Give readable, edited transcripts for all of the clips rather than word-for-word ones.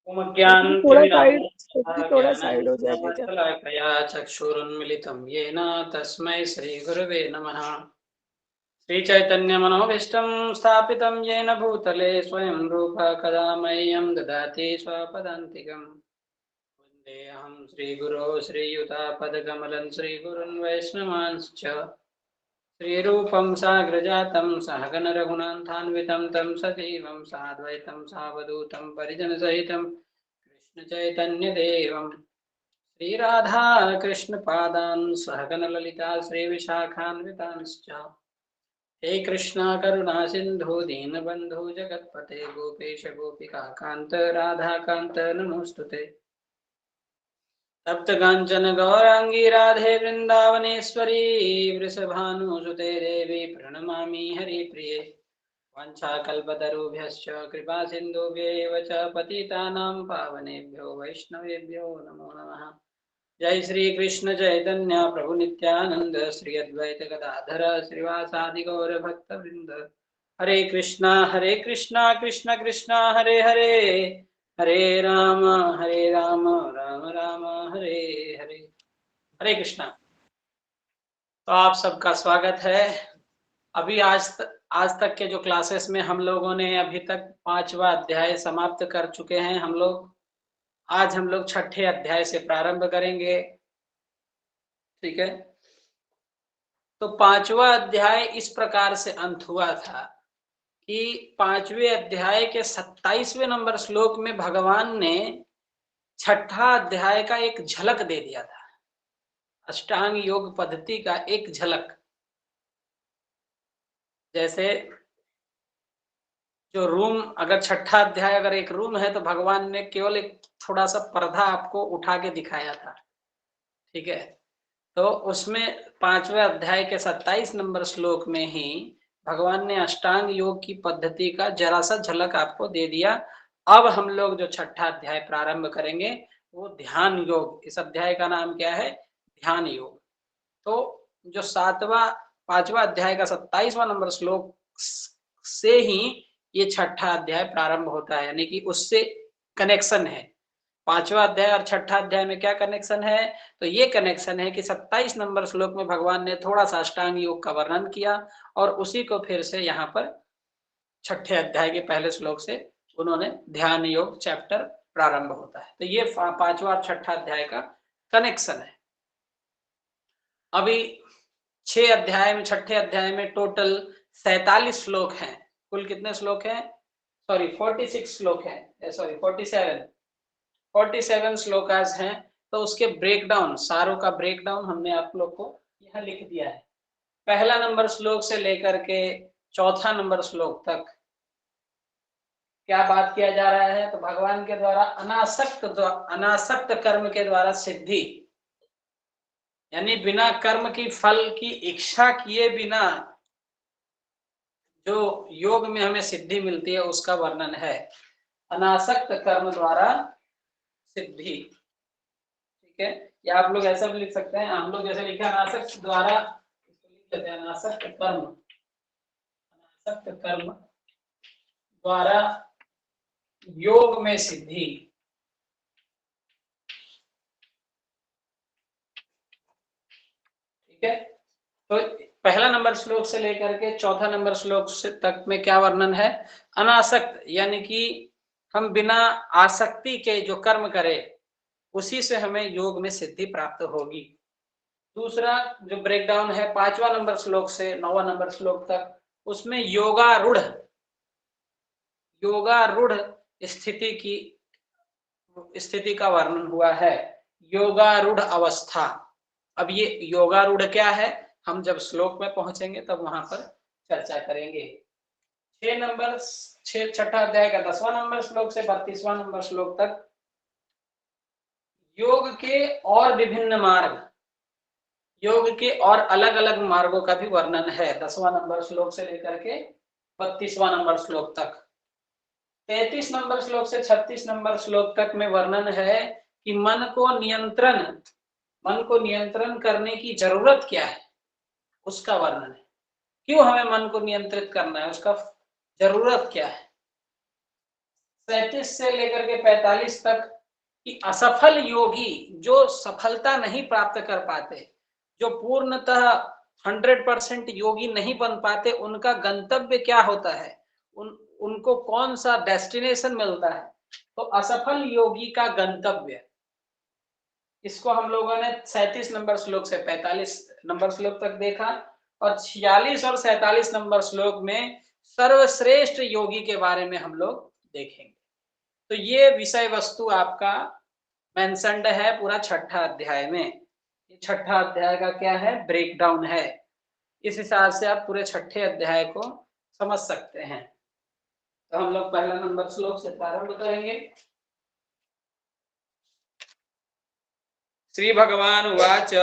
थोड़ा साइड हो जाए बेटा। ज्ञानञ्जनशलाकया चक्षुरुन्मिलितं येन तस्मै श्रीगुरवे नमः। श्रीचैतन्यमनोभीष्टं स्थापितं येन भूतले स्वयं रूप कदा मह्यं ददाति स्वपदान्तिकम्। वन्देऽहं श्रीगुरो श्रीयुतापदकमलं श्रीगुरुन् वैष्णवांश्च श्रीरूपं साग्रजातं सहगण रघुनाथान्वितं तं सजीवं साद्वैतं सावधूतं परिजनसहितं कृष्ण चैतन्यदेवं श्रीराधा कृष्णपादान् सहगण ललिता श्रीविशाखान्वितांश्च हे कृष्णा करुणा सिंधु दीनबंधु जगतपते गोपेश गोपिका कांत राधा कांत नमोस्तुते तप्त कांचन गौरांगी राधे वृंदावनेश्वरी वृषभानुसुते देवी प्रणमामि हरिप्रिये वाञ्छाकल्पतरुभ्यश्च कृपा सिन्धुभ्येव च पतितानां पावनेभ्यो वैष्णवेभ्यो नमो नमः। जय श्री कृष्ण चैतन्य प्रभु नित्यानंद श्री अद्वैत गदाधर श्रीवासादि गौर भक्त वृंद हरे कृष्णा कृष्ण कृष्ण हरे हरे हरे राम राम राम हरे हरे। हरे कृष्णा। तो आप सबका स्वागत है। अभी आज तक के जो क्लासेस में हम लोगों ने अभी तक 5वां अध्याय समाप्त कर चुके हैं हम लोग। आज हम लोग 6ठे अध्याय से प्रारंभ करेंगे। ठीक है। तो 5वां अध्याय इस प्रकार से अंत हुआ था कि 5वें अध्याय के 27वें नंबर श्लोक में भगवान ने 6ठा अध्याय का एक झलक दे दिया था, अष्टांग योग पद्धति का एक झलक। जैसे जो रूम, अगर 6ठा अध्याय अगर एक रूम है तो भगवान ने केवल एक थोड़ा सा पर्दा आपको उठा के दिखाया था। ठीक है। तो उसमें 5वें अध्याय के 27 नंबर श्लोक में ही भगवान ने अष्टांग योग की पद्धति का जरा सा झलक आपको दे दिया। अब हम लोग जो 6ठा अध्याय प्रारंभ करेंगे वो ध्यान योग। इस अध्याय का नाम क्या है? ध्यान योग। तो जो 5वां अध्याय का 27वां नंबर श्लोक से ही ये 6ठा अध्याय प्रारंभ होता है, यानी कि उससे कनेक्शन है। 5वां अध्याय और 6ठा अध्याय में क्या कनेक्शन है? तो ये कनेक्शन है कि 27 नंबर श्लोक में भगवान ने थोड़ा सा अष्टांग योग का वर्णन किया और उसी को फिर से यहाँ पर 6ठे अध्याय के पहले श्लोक से उन्होंने ध्यान योग चैप्टर प्रारंभ होता है। तो ये 5वां और 6ठा अध्याय का कनेक्शन है। अभी 6ठे अध्याय में टोटल 47 श्लोक हैं। कुल कितने श्लोक हैं? 46 श्लोक हैं, 47 श्लोकास हैं। तो उसके ब्रेकडाउन, सारों का ब्रेकडाउन हमने आप लोग को यहाँ लिख दिया है। पहला नंबर श्लोक से लेकर के चौथा नंबर श्लोक तक क्या बात किया जा रहा है? तो भगवान के द्वारा अनासक्त कर्म के द्वारा सिद्धि, यानी बिना कर्म की फल की इच्छा किए बिना जो योग में हमें सिद्धि मिलती है उसका वर्णन है। अनासक्त कर्म द्वारा सिद्धि। ठीक है। या आप लोग ऐसा भी लिख सकते हैं, हम लोग जैसे लिखा अनासक्त द्वारा, अनासक्त कर्म द्वारा योग में सिद्धि। ठीक है। तो पहला नंबर श्लोक से लेकर के चौथा नंबर श्लोक से तक में क्या वर्णन है? अनासक्त, यानी कि हम बिना आसक्ति के जो कर्म करें उसी से हमें योग में सिद्धि प्राप्त होगी। दूसरा जो ब्रेकडाउन है 5वां नंबर श्लोक से 9वां नंबर श्लोक तक, उसमें योगारूढ़ स्थिति का वर्णन हुआ है। योगारूढ़ अवस्था। अब ये योगारूढ़ क्या है, हम जब श्लोक में पहुंचेंगे तब वहां पर चर्चा करेंगे। 6ठा अध्याय का 10वां नंबर श्लोक से 32वां नंबर श्लोक तक योग के और विभिन्न मार्ग, योग के और अलग अलग मार्गों का भी वर्णन है। 10वां नंबर श्लोक से लेकर के 32वां नंबर श्लोक तक। 33 नंबर श्लोक से 36 नंबर श्लोक तक में वर्णन है कि मन को नियंत्रण करने की जरूरत क्या है, उसका वर्णन है। क्यों हमें मन को नियंत्रित करना है, उसका जरूरत क्या है। 37 से लेकर के 45 तक कि असफल योगी जो सफलता नहीं प्राप्त कर पाते, जो पूर्णतः 100% योगी नहीं बन पाते, उनका गंतव्य क्या होता है, उनको कौन सा डेस्टिनेशन मिलता है। तो असफल योगी का गंतव्य, इसको हम लोगों ने 37 नंबर श्लोक से 45 नंबर श्लोक तक देखा, और 46 और 47 नंबर श्लोक में सर्वश्रेष्ठ योगी के बारे में हम लोग देखेंगे। तो ये विषय वस्तु आपका मेंशन्ड है पूरा छठा अध्याय में। ये छठा अध्याय का क्या है, ब्रेकडाउन है। इस हिसाब से आप पूरे छठे अध्याय को समझ सकते हैं। तो हम लोग पहला नंबर श्लोक से प्रारंभ करेंगे। श्री भगवान उवाच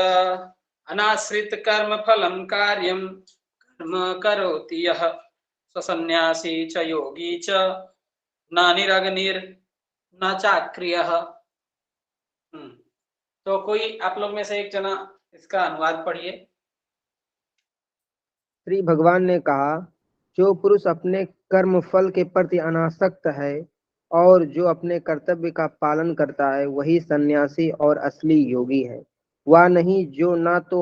अनाश्रित कर्म फलम कार्यम कर्म करोति यः ससन्यासी च योगी च न निरग्निर न चाक्रियः। तो कोई आप लोग में से एक जना इसका अनुवाद पढ़िए। श्री भगवान ने कहा, जो पुरुष अपने कर्म फल के प्रति अनासक्त है और जो अपने कर्तव्य का पालन करता है, वही सन्यासी और असली योगी है। वह नहीं जो ना तो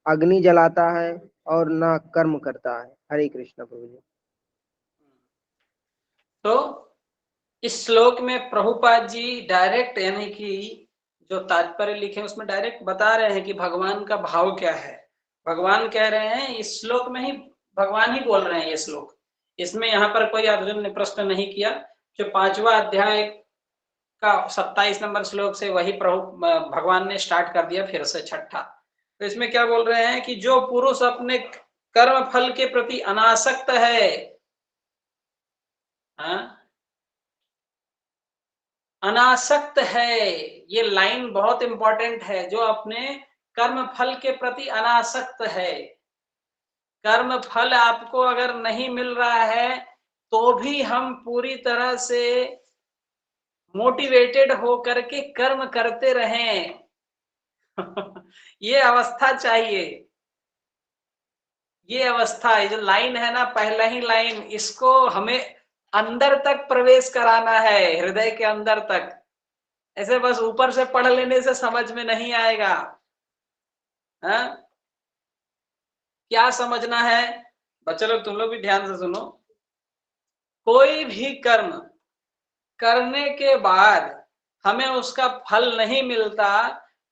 अग्नि जलाता है और ना कर्म करता है। हरे कृष्ण प्रभु जी। तो इस श्लोक में प्रभुपाद जी डायरेक्ट, यानी कि जो तात्पर्य लिखे उसमें डायरेक्ट बता रहे हैं कि भगवान का भाव क्या है। भगवान कह रहे हैं, इस श्लोक में ही भगवान ही बोल रहे हैं ये श्लोक। इसमें यहाँ पर कोई अर्जुन ने प्रश्न नहीं किया। जो 5वां अध्याय का 27 नंबर श्लोक से वही प्रभु भगवान ने स्टार्ट कर दिया फिर से छठा। तो इसमें क्या बोल रहे हैं कि जो पुरुष अपने कर्म फल के प्रति अनासक्त है, अनासक्त है, ये लाइन बहुत इंपॉर्टेंट है। जो अपने कर्म फल के प्रति अनासक्त है, कर्म फल आपको अगर नहीं मिल रहा है तो भी हम पूरी तरह से मोटिवेटेड हो करके कर्म करते रहें। ये अवस्था चाहिए। ये अवस्था, ये जो लाइन है ना, पहला ही लाइन, इसको हमें अंदर तक प्रवेश कराना है, हृदय के अंदर तक। ऐसे बस ऊपर से पढ़ लेने से समझ में नहीं आएगा। क्या समझना है बच्चे लोग, तुम लोग भी ध्यान से सुनो। कोई भी कर्म करने के बाद हमें उसका फल नहीं मिलता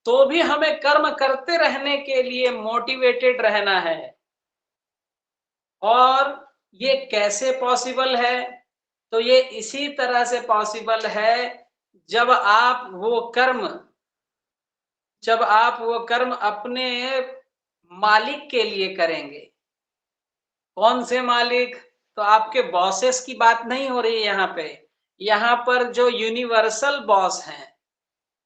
तो भी हमें कर्म करते रहने के लिए मोटिवेटेड रहना है। और ये कैसे पॉसिबल है? तो ये इसी तरह से पॉसिबल है जब आप वो कर्म अपने मालिक के लिए करेंगे। कौन से मालिक? तो आपके बॉसेस की बात नहीं हो रही है यहाँ पे। यहाँ पर जो यूनिवर्सल बॉस हैं,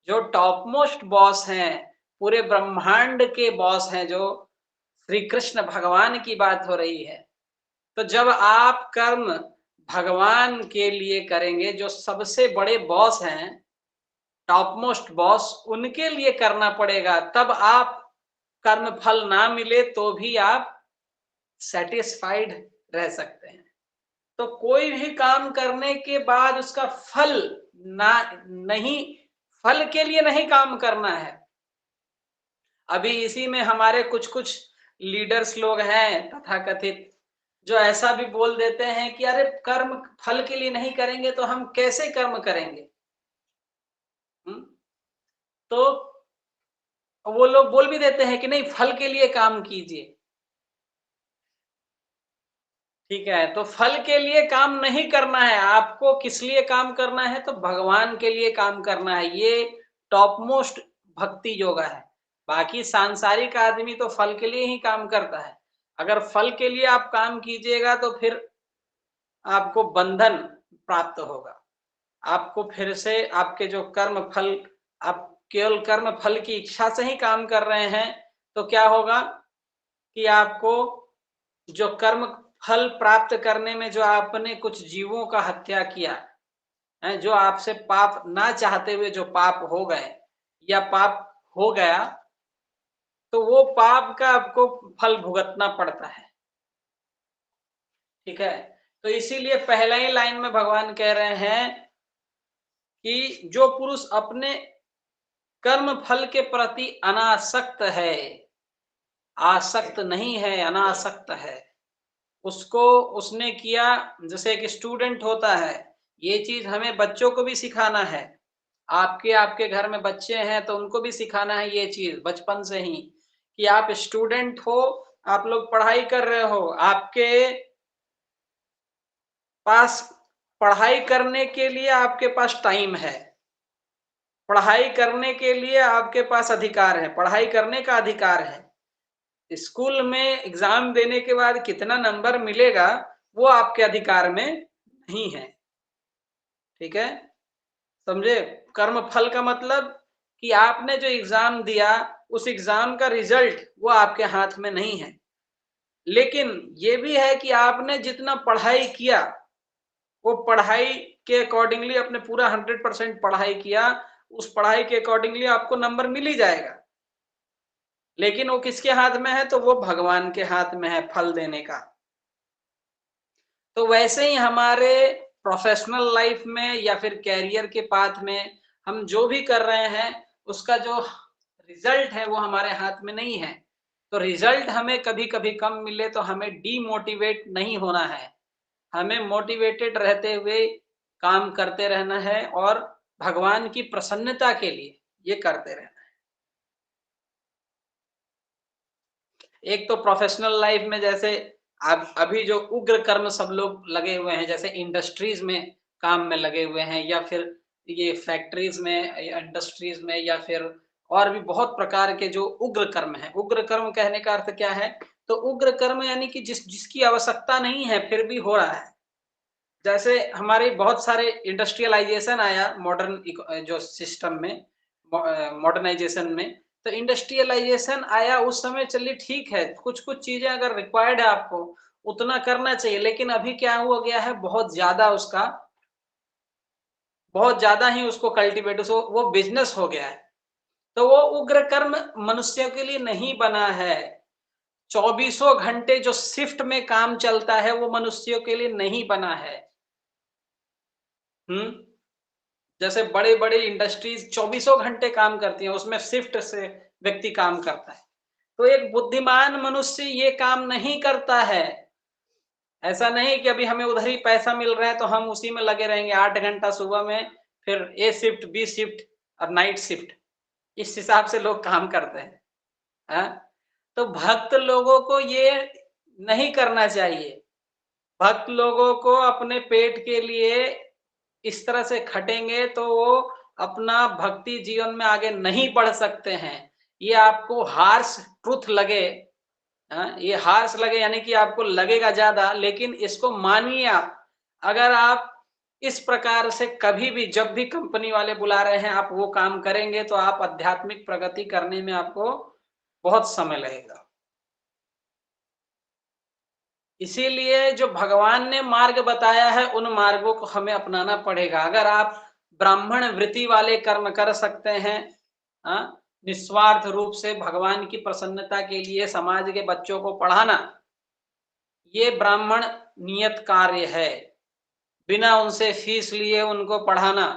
जो टॉप मोस्ट बॉस हैं, पूरे ब्रह्मांड के बॉस हैं, जो श्री कृष्ण भगवान की बात हो रही है। तो जब आप कर्म भगवान के लिए करेंगे, जो सबसे बड़े बॉस हैं, टॉप मोस्ट बॉस, उनके लिए करना पड़ेगा। तब आप कर्म फल ना मिले तो भी आप सेटिस्फाइड रह सकते हैं। तो कोई भी काम करने के बाद उसका फल नहीं, फल के लिए नहीं काम करना है। अभी इसी में हमारे कुछ कुछ लीडर्स लोग हैं तथाकथित, जो ऐसा भी बोल देते हैं कि अरे कर्म फल के लिए नहीं करेंगे तो हम कैसे कर्म करेंगे। तो वो लोग बोल भी देते हैं कि नहीं, फल के लिए काम कीजिए। ठीक है, तो फल के लिए काम नहीं करना है आपको। किस लिए काम करना है? तो भगवान के लिए काम करना है। ये टॉप मोस्ट भक्ति योगा है। बाकी सांसारिक आदमी तो फल के लिए ही काम करता है। अगर फल के लिए आप काम कीजिएगा तो फिर आपको बंधन प्राप्त होगा। आपको फिर से आपके जो कर्म फल, आप केवल कर्म फल की इच्छा से ही काम कर रहे हैं तो क्या होगा कि आपको जो कर्म फल प्राप्त करने में जो आपने कुछ जीवों का हत्या किया है, जो आपसे पाप ना चाहते हुए जो पाप हो गए या पाप हो गया, तो वो पाप का आपको फल भुगतना पड़ता है। ठीक है, तो इसीलिए पहला ही लाइन में भगवान कह रहे हैं कि जो पुरुष अपने कर्म फल के प्रति अनासक्त है, आसक्त नहीं है, अनासक्त है, उसको उसने किया, जैसे एक स्टूडेंट होता है, ये चीज हमें बच्चों को भी सिखाना है। आपके घर में बच्चे हैं तो उनको भी सिखाना है ये चीज बचपन से ही, कि आप स्टूडेंट हो, आप लोग पढ़ाई कर रहे हो, आपके पास पढ़ाई करने के लिए आपके पास टाइम है, पढ़ाई करने के लिए आपके पास अधिकार है, पढ़ाई करने का अधिकार है। स्कूल में एग्जाम देने के बाद कितना नंबर मिलेगा वो आपके अधिकार में नहीं है। ठीक है, समझे? कर्म फल का मतलब कि आपने जो एग्जाम दिया उस एग्जाम का रिजल्ट वो आपके हाथ में नहीं है, लेकिन ये भी है कि आपने जितना पढ़ाई किया वो पढ़ाई के अकॉर्डिंगली, अपने पूरा 100% पढ़ाई किया, उस पढ़ाई के अकॉर्डिंगली आपको नंबर मिल ही जाएगा। लेकिन वो किसके हाथ में है? तो वो भगवान के हाथ में है फल देने का। तो वैसे ही हमारे प्रोफेशनल लाइफ में या फिर कैरियर के पाथ में हम जो भी कर रहे हैं उसका जो रिजल्ट है वो हमारे हाथ में नहीं है। तो रिजल्ट हमें कभी कभी कम मिले तो हमें डीमोटिवेट नहीं होना है, हमें मोटिवेटेड रहते हुए काम करते रहना है और भगवान की प्रसन्नता के लिए ये करते रहना है। एक तो प्रोफेशनल लाइफ में जैसे अब अभी जो उग्र कर्म सब लोग लगे हुए हैं, जैसे इंडस्ट्रीज में काम में लगे हुए हैं, या फिर ये फैक्ट्रीज में, इंडस्ट्रीज में, या फिर और भी बहुत प्रकार के जो उग्र कर्म है। उग्र कर्म कहने का अर्थ क्या है? तो उग्र कर्म यानी कि जिसकी आवश्यकता नहीं है फिर भी हो रहा है। जैसे हमारे बहुत सारे इंडस्ट्रियलाइजेशन आया मॉडर्न जो सिस्टम में, मॉडर्नाइजेशन में, तो इंडस्ट्रियलाइजेशन आया उस समय, चलिए ठीक है, कुछ कुछ चीजें अगर रिक्वायर्ड है आपको उतना करना चाहिए, लेकिन अभी क्या हुआ गया है, बहुत ज्यादा ही उसको कल्टीवेट, वो बिजनेस हो गया है। तो वो उग्र कर्म मनुष्यों के लिए नहीं बना है। 24 घंटे जो शिफ्ट में काम चलता है वो मनुष्यों के लिए नहीं बना है। जैसे बड़े बड़े इंडस्ट्रीज 24 घंटे काम करती हैं, उसमें शिफ्ट से व्यक्ति काम करता है। तो एक बुद्धिमान मनुष्य ये काम नहीं करता है। ऐसा नहीं कि अभी हमें उधर ही पैसा मिल रहा है तो हम उसी में लगे रहेंगे 8 घंटा सुबह में, फिर ए शिफ्ट, बी शिफ्ट और नाइट शिफ्ट, इस हिसाब से लोग काम करते हैं। तो भक्त लोगों को ये नहीं करना चाहिए। भक्त लोगों को अपने पेट के लिए इस तरह से खटेंगे तो वो अपना भक्ति जीवन में आगे नहीं बढ़ सकते हैं। ये आपको हार्श ट्रुथ लगे, ये हार्श लगे यानी कि आपको लगेगा ज्यादा, लेकिन इसको मानिए आप। अगर आप इस प्रकार से कभी भी, जब भी कंपनी वाले बुला रहे हैं आप वो काम करेंगे तो आप आध्यात्मिक प्रगति करने में आपको बहुत समय लगेगा। इसीलिए जो भगवान ने मार्ग बताया है उन मार्गों को हमें अपनाना पड़ेगा। अगर आप ब्राह्मण वृत्ति वाले कर्म कर सकते हैं, निस्वार्थ रूप से भगवान की प्रसन्नता के लिए समाज के बच्चों को पढ़ाना, ये ब्राह्मण नियत कार्य है। बिना उनसे फीस लिए उनको पढ़ाना,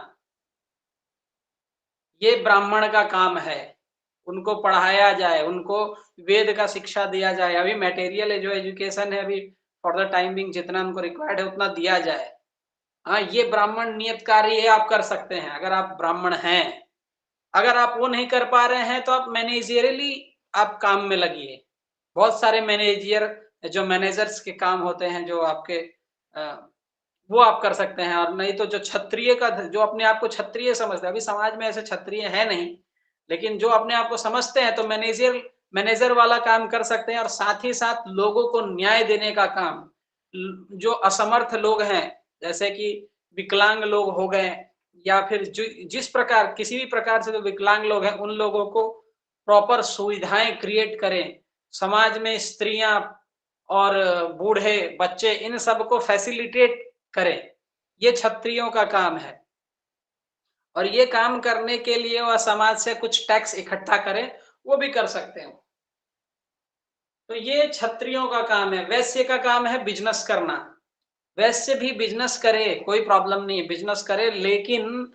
ये ब्राह्मण का काम है। उनको पढ़ाया जाए, उनको वेद का शिक्षा दिया जाए। अभी मटेरियल जो एजुकेशन है अभी फॉर द टाइम बिंग जितना उनको रिक्वायर्ड है उतना दिया जाए। ये ब्राह्मण नियत कार्य आप कर सकते हैं अगर आप ब्राह्मण हैं। अगर आप वो नहीं कर पा रहे हैं तो आप मैनेजरियली आप काम में लगिए। बहुत सारे जो मैनेजर्स के काम होते हैं जो आपके वो आप कर सकते हैं। और नहीं तो जो क्षत्रिय का, जो अपने आप को क्षत्रिय समझते हैं, अभी समाज में ऐसे क्षत्रिय है नहीं, लेकिन जो अपने आप को समझते हैं तो मैनेजर वाला काम कर सकते हैं। और साथ ही साथ लोगों को न्याय देने का काम, जो असमर्थ लोग हैं जैसे कि विकलांग लोग हो गए, या फिर जिस प्रकार किसी भी प्रकार से जो विकलांग लोग हैं उन लोगों को प्रॉपर सुविधाएं क्रिएट करें। समाज में स्त्रियां और बूढ़े बच्चे इन सबको फैसिलिटेट करें, ये क्षत्रियों का काम है। और ये काम करने के लिए वह समाज से कुछ टैक्स इकट्ठा करें, वो भी कर सकते हैं। तो ये क्षत्रियों का काम है। वैश्य का काम है बिजनेस करना। वैश्य भी बिजनेस करे, कोई प्रॉब्लम नहीं है, बिजनेस करे, लेकिन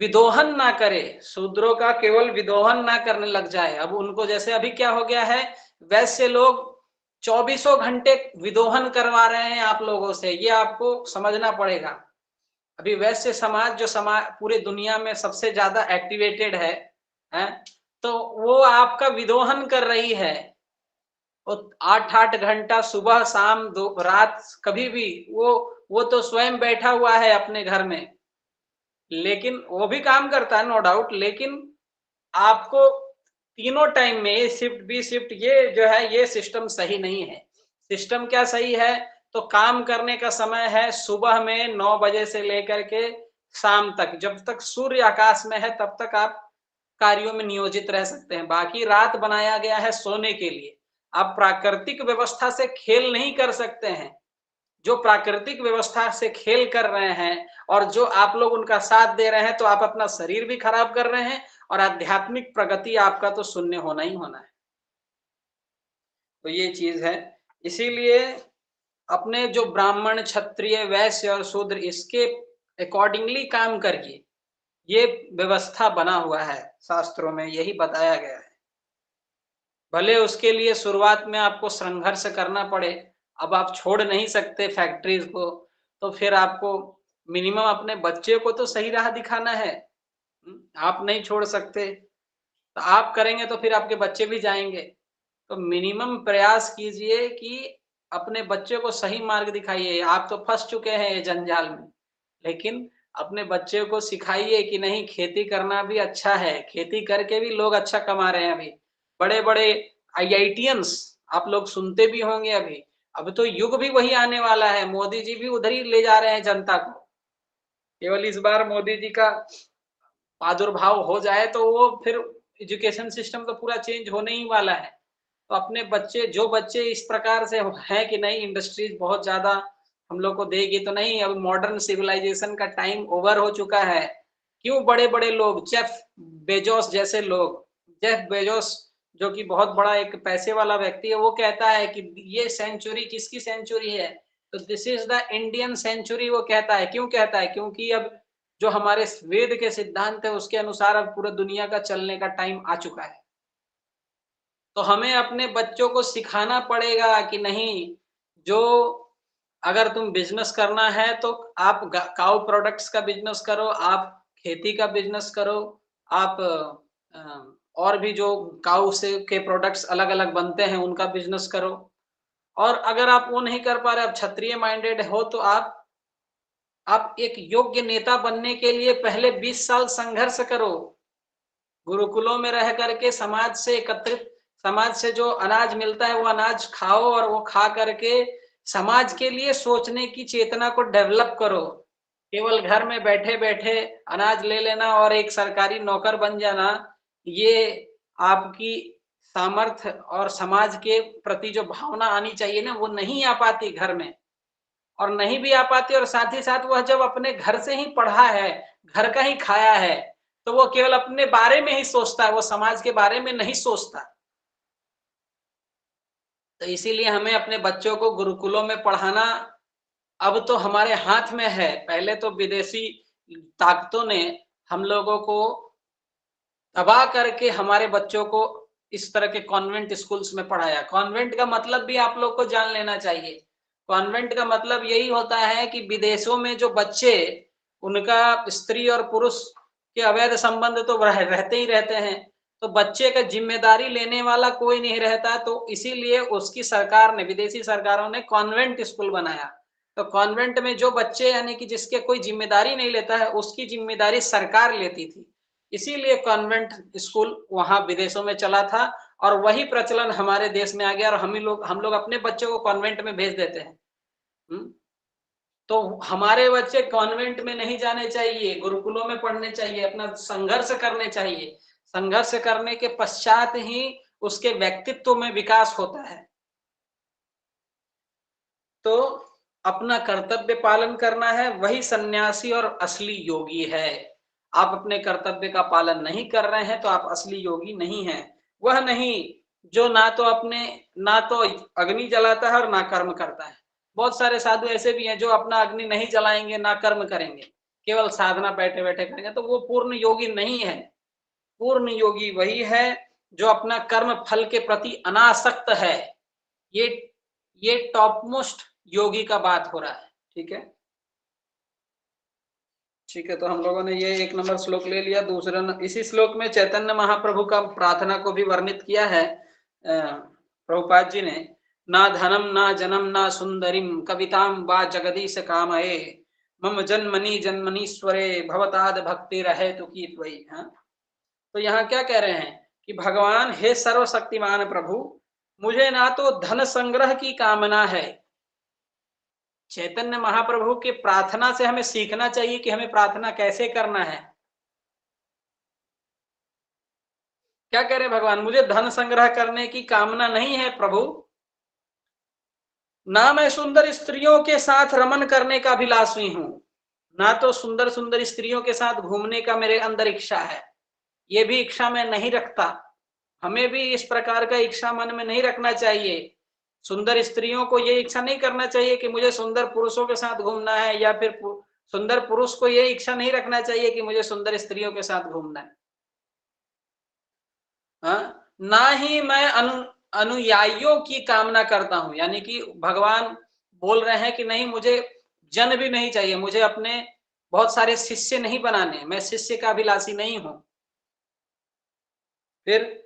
विदोहन ना करे, शूद्रों का केवल विदोहन ना करने लग जाए। अब उनको जैसे अभी क्या हो गया है, वैसे लोग 24 घंटे विदोहन करवा रहे हैं आप लोगों से, ये आपको समझना पड़ेगा। अभी वैश्य समाज जो समाज पूरी दुनिया में सबसे ज्यादा एक्टिवेटेड है, तो वो आपका विदोहन कर रही है। वो 8-8 घंटा सुबह शाम दो रात कभी भी वो तो स्वयं बैठा हुआ है अपने घर में, लेकिन वो भी काम करता है नो डाउट, लेकिन आपको तीनों टाइम में ए शिफ्ट बी शिफ्ट ये जो है ये सिस्टम सही नहीं है। सिस्टम क्या सही है, तो काम करने का समय है सुबह में 9 बजे से लेकर के शाम तक, जब तक सूर्य आकाश में है तब तक आप कार्यों में नियोजित रह सकते हैं। बाकी रात बनाया गया है सोने के लिए। आप प्राकृतिक व्यवस्था से खेल नहीं कर सकते हैं। जो प्राकृतिक व्यवस्था से खेल कर रहे हैं और जो आप लोग उनका साथ दे रहे हैं, तो आप अपना शरीर भी खराब कर रहे हैं और आध्यात्मिक प्रगति आपका तो शून्य होना ही होना है। तो ये चीज है। इसीलिए अपने जो ब्राह्मण, क्षत्रिय, वैश्य और शूद्र, इसके अकॉर्डिंगली काम करिए। ये व्यवस्था बना हुआ है, शास्त्रों में यही बताया गया है। भले उसके लिए शुरुआत में आपको संघर्ष करना पड़े। अब आप छोड़ नहीं सकते फैक्ट्रीज को, तो फिर आपको मिनिमम अपने बच्चे को तो सही राह दिखाना है। आप नहीं छोड़ सकते, तो आप करेंगे तो फिर आपके बच्चे भी जाएंगे। तो मिनिमम प्रयास कीजिए कि अपने बच्चे को सही मार्ग दिखाइए। आप तो फंस चुके हैं ये जंजाल में, लेकिन अपने बच्चे को सिखाइए कि नहीं, खेती करना भी अच्छा है। खेती करके भी लोग अच्छा कमा रहे हैं। अभी बड़े बड़े IITians आप लोग सुनते भी होंगे। अभी अब तो युग भी वही आने वाला है, मोदी जी भी उधर ही ले जा रहे हैं जनता को। केवल इस बार मोदी जी का प्रादुर्भाव हो जाए तो वो फिर एजुकेशन सिस्टम तो पूरा चेंज होने ही वाला है। तो अपने बच्चे, जो बच्चे इस प्रकार से हैं कि नहीं इंडस्ट्रीज बहुत ज्यादा हम लोग को देगी, तो नहीं, अब मॉडर्न सिविलाइजेशन का टाइम ओवर हो चुका है। क्यों बड़े बड़े लोग, जेफ बेजोस जैसे लोग, जेफ बेजोस जो कि बहुत बड़ा एक पैसे वाला व्यक्ति है, वो कहता है कि ये सेंचुरी किसकी सेंचुरी है, तो this is the Indian century. वो कहता है, क्यों कहता है, क्योंकि अब जो हमारे वेद के सिद्धांत है उसके अनुसार अब पूरा दुनिया का चलने का टाइम आ चुका है। तो हमें अपने बच्चों को सिखाना पड़ेगा कि नहीं, जो अगर तुम बिजनेस करना है तो आप काउ प्रोडक्ट्स का बिजनेस करो, आप खेती का बिजनेस करो, आप और भी जो काउ से के प्रोडक्ट्स अलग अलग बनते हैं उनका बिजनेस करो। और अगर आप वो नहीं कर पा रहे, आप क्षत्रिय माइंडेड हो, तो आप एक योग्य नेता बनने के लिए पहले 20 साल संघर्ष करो। गुरुकुलों में रह करके समाज से एकत्रित, समाज से जो अनाज मिलता है वो अनाज खाओ और वो खा करके समाज के लिए सोचने की चेतना को डेवलप करो। केवल घर में बैठे बैठे अनाज ले लेना और एक सरकारी नौकर बन जाना, ये आपकी सामर्थ्य और समाज के प्रति जो भावना आनी चाहिए ना, वो नहीं आ पाती घर में। और नहीं भी आ पाती, और साथ ही साथ वह जब अपने घर से ही पढ़ा है, घर का ही खाया है, तो वो केवल अपने बारे में ही सोचता है, वो समाज के बारे में नहीं सोचता। तो इसीलिए हमें अपने बच्चों को गुरुकुलों में पढ़ाना अब तो हमारे हाथ में है। पहले तो विदेशी ताकतों ने हम लोगों को तबाह करके हमारे बच्चों को इस तरह के कॉन्वेंट स्कूल्स में पढ़ाया। कॉन्वेंट का मतलब भी आप लोग को जान लेना चाहिए। कॉन्वेंट का मतलब यही होता है कि विदेशों में जो बच्चे, उनका स्त्री और पुरुष के अवैध संबंध तो रहते ही रहते हैं, तो बच्चे का जिम्मेदारी लेने वाला कोई नहीं रहता। तो इसीलिए उसकी सरकार ने, विदेशी सरकारों ने कॉन्वेंट स्कूल बनाया। तो कॉन्वेंट में जो बच्चे यानी कि जिसके कोई जिम्मेदारी नहीं लेता है, उसकी जिम्मेदारी सरकार लेती थी। इसीलिए कॉन्वेंट स्कूल वहां विदेशों में चला था और वही प्रचलन हमारे देश में आ गया, और हम लोग अपने बच्चों को कॉन्वेंट में भेज देते हैं। तो हमारे बच्चे कॉन्वेंट में नहीं जाने चाहिए, गुरुकुलों में पढ़ने चाहिए, अपना संघर्ष करने चाहिए। संघर्ष करने के पश्चात ही उसके व्यक्तित्व में विकास होता है। तो अपना कर्तव्य पालन करना है, वही सन्यासी और असली योगी है। आप अपने कर्तव्य का पालन नहीं कर रहे हैं तो आप असली योगी नहीं हैं। वह नहीं जो ना तो अग्नि जलाता है और ना कर्म करता है। बहुत सारे साधु ऐसे भी हैं जो अपना अग्नि नहीं जलाएंगे, ना कर्म करेंगे। केवल साधना बैठे बैठे करेंगे तो वो पूर्ण योगी नहीं है। पूर्ण योगी वही है जो अपना कर्म फल के प्रति अनासक्त है। ये टॉप मोस्ट योगी का बात हो रहा है। ठीक है, ठीक है। तो हम लोगों ने ये 1 नंबर श्लोक ले लिया। दूसरा, इसी श्लोक में चैतन्य महाप्रभु का प्रार्थना को भी वर्णित किया है प्रभुपाद जी ने। ना धनम ना जनम ना सुंदरीम कविताम वा जगदीश कामये मम जन्मनि जन्मनीश्वरे भवताद भक्ति रहे तो की त्वयि। तो यहाँ क्या कह रहे हैं कि भगवान हे सर्वशक्तिमान प्रभु, मुझे ना तो धन संग्रह की कामना है। चैतन्य महाप्रभु के प्रार्थना से हमें सीखना चाहिए कि हमें प्रार्थना कैसे करना है। क्या कह रहे भगवान, मुझे धन संग्रह करने की कामना नहीं है प्रभु, ना मैं सुंदर स्त्रियों के साथ रमन करने का अभिलाषी हूं, ना तो सुंदर सुंदर स्त्रियों के साथ घूमने का मेरे अंदर इच्छा है। ये भी इच्छा मैं नहीं रखता। हमें भी इस प्रकार का इच्छा मन में नहीं रखना चाहिए। सुंदर स्त्रियों को ये इच्छा नहीं करना चाहिए कि मुझे सुंदर पुरुषों के साथ घूमना है, या फिर सुंदर पुरुष को ये इच्छा नहीं रखना चाहिए कि मुझे सुंदर स्त्रियों के साथ घूमना है। ना ही मैं अनुयायियों की कामना करता हूं। यानी कि भगवान बोल रहे हैं कि नहीं, मुझे जन भी नहीं चाहिए, मुझे अपने बहुत सारे शिष्य नहीं बनाने, मैं शिष्य का अभिलाषी नहीं हूं। फिर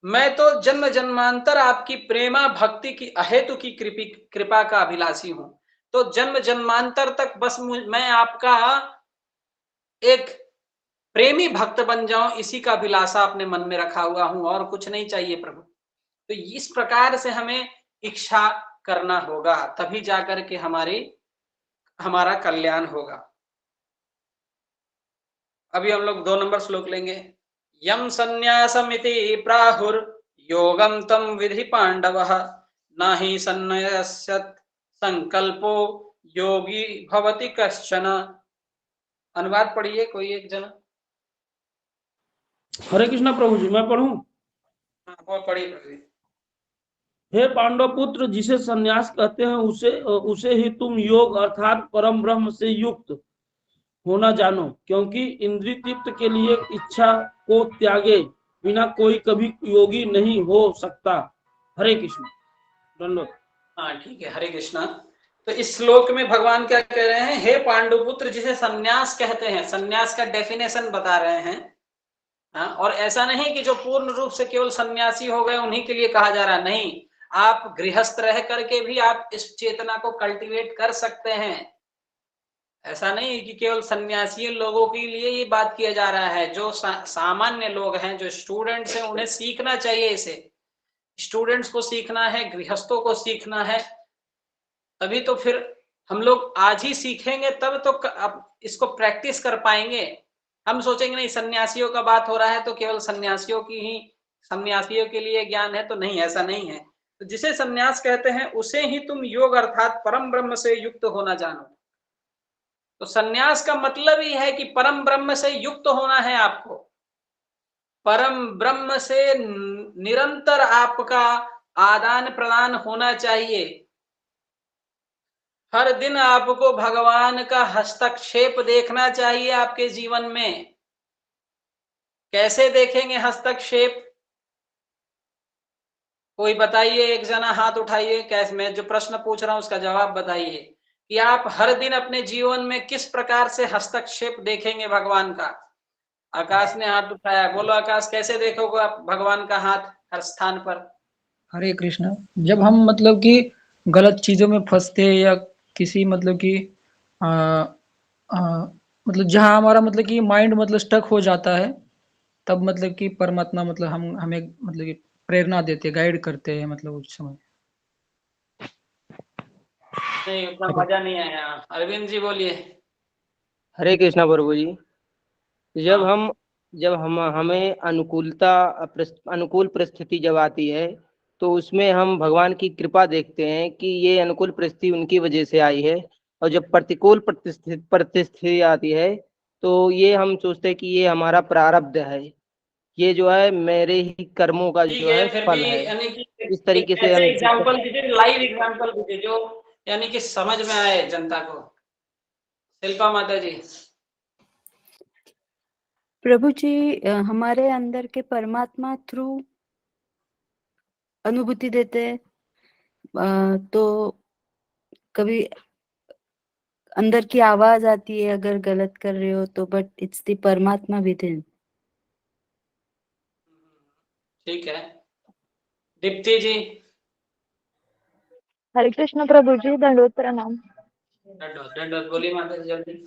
मैं तो जन्म जन्मांतर आपकी प्रेमा भक्ति की अहेतु की कृपा का अभिलाषी हूं। तो जन्म जन्मांतर तक बस मैं आपका एक प्रेमी भक्त बन जाऊं, इसी का अभिलाषा अपने मन में रखा हुआ हूं, और कुछ नहीं चाहिए प्रभु। तो इस प्रकार से हमें इच्छा करना होगा, तभी जाकर के हमारा कल्याण होगा। अभी हम लोग 2 नंबर श्लोक लेंगे। यम संन्यासमिति प्राहुर योगम तम विधि पांडवः नाहि संन्यास्यत् संकल्पो योगी भवति कश्चन। अनुवाद पढ़िए कोई एक जना। हरे कृष्णा प्रभु जी, मैं पढ़ूं? वो पढ़िए। हे पांडव पुत्र, जिसे संन्यास कहते हैं उसे ही तुम योग अर्थात परम ब्रह्म से युक्त होना जानो, क्योंकि इंद्रिय तृप्त के लिए इच्छा को त्यागे बिना कोई कभी योगी नहीं हो सकता। हरे कृष्ण। धन्यवाद। हाँ ठीक है, हरे कृष्णा। तो इस श्लोक में भगवान क्या कह रहे हैं, हे पांडुपुत्र, जिसे संन्यास कहते हैं, संन्यास का डेफिनेशन बता रहे हैं। हाँ, और ऐसा नहीं कि जो पूर्ण रूप से केवल सन्यासी हो गए उन्हीं के लिए कहा जा रहा, नहीं, आप गृहस्थ रह करके भी आप इस चेतना को कल्टीवेट कर सकते हैं। ऐसा नहीं कि केवल सन्यासी लोगों के लिए ये बात किया जा रहा है। जो सामान्य लोग हैं, जो स्टूडेंट्स हैं, उन्हें सीखना चाहिए इसे। स्टूडेंट्स को सीखना है, गृहस्थों को सीखना है, तभी तो फिर हम लोग आज ही सीखेंगे, तब तो इसको प्रैक्टिस कर पाएंगे। हम सोचेंगे नहीं सन्यासियों का बात हो रहा है तो केवल सन्यासियों के लिए ज्ञान है, तो नहीं, ऐसा नहीं है। तो जिसे सन्यास कहते हैं उसे ही तुम योग अर्थात परम ब्रह्म से युक्त होना जानो। तो सन्यास का मतलब ही है कि परम ब्रह्म से युक्त होना है आपको। परम ब्रह्म से निरंतर आपका आदान प्रदान होना चाहिए। हर दिन आपको भगवान का हस्तक्षेप देखना चाहिए आपके जीवन में। कैसे देखेंगे हस्तक्षेप? कोई बताइए, एक जना हाथ उठाइए। कैसे? मैं जो प्रश्न पूछ रहा हूं उसका जवाब बताइए कि आप हर दिन अपने जीवन में किस प्रकार से हस्तक्षेप देखेंगे भगवान का। आकाश ने हाथ उठाया, बोलो आकाश, कैसे देखोगे आप भगवान का हाथ हर स्थान पर? हरे कृष्ण। जब हम मतलब कि गलत चीजों में फंसते हैं, या किसी मतलब कि मतलब जहाँ हमारा मतलब कि माइंड मतलब स्टक हो जाता है, तब मतलब कि परमात्मा मतलब हमें मतलब कि प्रेरणा देते, गाइड करते हैं मतलब उस समय। नहीं, उतना मजा नहीं आया। अरविंद जी बोलिए। हरे कृष्णा प्रभु जी। जब हमें अनुकूल परिस्थिति जब आती है, तो उसमें हम भगवान की कृपा देखते हैं कि ये अनुकूल परिस्थिति उनकी वजह से आई है। और जब प्रतिकूल परिस्थिति आती है तो ये हम सोचते हैं कि ये हमारा प्रारब्ध है, ये जो है मेरे ही कर्मों का जो है फिर फल भी है। यानी कि इस तरीके से ऐसे हम एग्जांपल दीजिए, लाइव एग्जांपल दीजिए जो यानी कि समझ में आए जनता को। शिल्पा माता जी। प्रभु जी हमारे अंदर के परमात्मा थ्रू अनुभूति देते हैं, तो कभी अंदर की आवाज आती है अगर गलत कर रहे हो तो, बट इट्स द परमात्मा विद इन। ठीक है, दीप्ति जी। हरे कृष्ण प्रभु जी, दंडवत प्रणाम। दंडवत दंडवत, बोलिए माता जी जल्दी।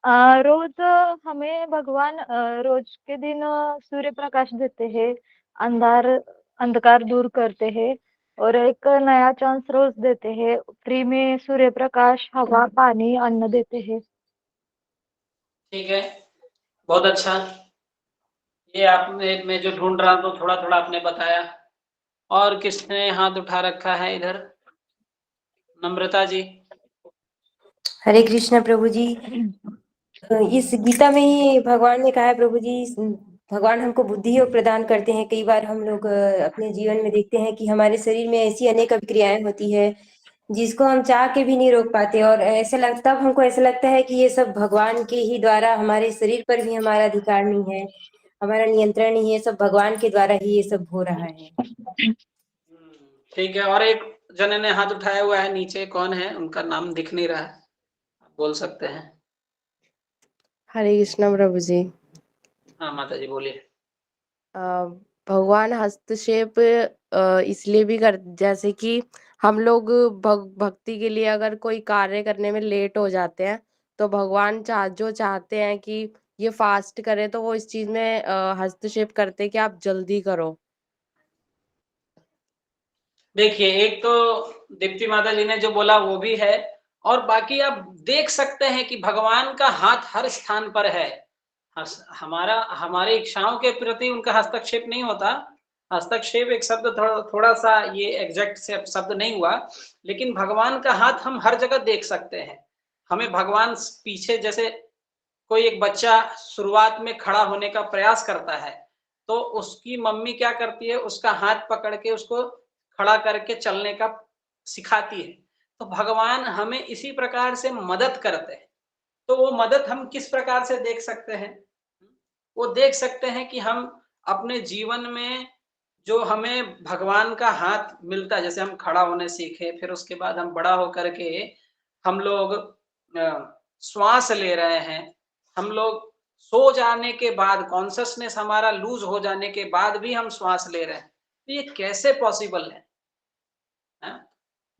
रोज हमें भगवान रोज के दिन सूर्य प्रकाश देते हैं, अंधकार दूर करते हैं, और एक नया चांस रोज देते हैं, फ्री में सूर्य प्रकाश, हवा, पानी, अन्न देते हैं। ठीक है, बहुत अच्छा। ये आपने, मैं जो ढूंढ रहा हूँ थोड़ा थोड़ा आपने बताया। और किसने हाथ उठा रखा है इधर? नम्रता जी। हरे कृष्ण प्रभु जी। इस गीता में ही भगवान ने कहा है प्रभु जी, भगवान हमको बुद्धि योग प्रदान करते हैं। कई बार हम लोग अपने जीवन में देखते हैं कि हमारे शरीर में ऐसी अनेक अभिक्रियाएं होती है जिसको हम चाह के भी नहीं रोक पाते, और तब हमको ऐसा लगता है कि ये सब भगवान के ही द्वारा, हमारे शरीर पर भी हमारा अधिकार नहीं है, हमारा नियंत्रण नहीं है, सब भगवान के द्वारा ही ये सब हो रहा है। ठीक है, और एक जने ने हाथ उठाया हुआ है नीचे, कौन है? उनका नाम दिख नहीं रहा है, बोल सकते हैं। हरे कृष्ण प्रभु जी। हाँ माता जी बोलिए। भगवान हस्तक्षेप इसलिए भी कर, जैसे कि हम लोग भक्ति के लिए अगर कोई कार्य करने में लेट हो जाते हैं तो भगवान जो चाहते हैं कि ये फास्ट करे, तो वो इस चीज में हस्तक्षेप करते हैं कि आप जल्दी करो। देखिए, एक तो दीप्ति माता जी ने जो बोला वो भी है, और बाकी आप देख सकते हैं कि भगवान का हाथ हर स्थान पर है। हमारे इच्छाओं के प्रति उनका हस्तक्षेप नहीं होता। हस्तक्षेप एक शब्द थोड़ा सा ये एग्जैक्ट से शब्द नहीं हुआ, लेकिन भगवान का हाथ हम हर जगह देख सकते हैं। हमें भगवान पीछे, जैसे कोई एक बच्चा शुरुआत में खड़ा होने का प्रयास करता है तो उसकी मम्मी क्या करती है, उसका हाथ पकड़ के उसको खड़ा करके चलने का सिखाती है। तो भगवान हमें इसी प्रकार से मदद करते हैं। तो वो मदद हम किस प्रकार से देख सकते हैं? वो देख सकते हैं कि हम अपने जीवन में जो हमें भगवान का हाथ मिलता है, जैसे हम खड़ा होने सीखे, फिर उसके बाद हम बड़ा होकर के हम लोग श्वास ले रहे हैं, हम लोग सो जाने के बाद, कॉन्शियसनेस हमारा लूज हो जाने के बाद भी हम श्वास ले रहे हैं। तो ये कैसे पॉसिबल है?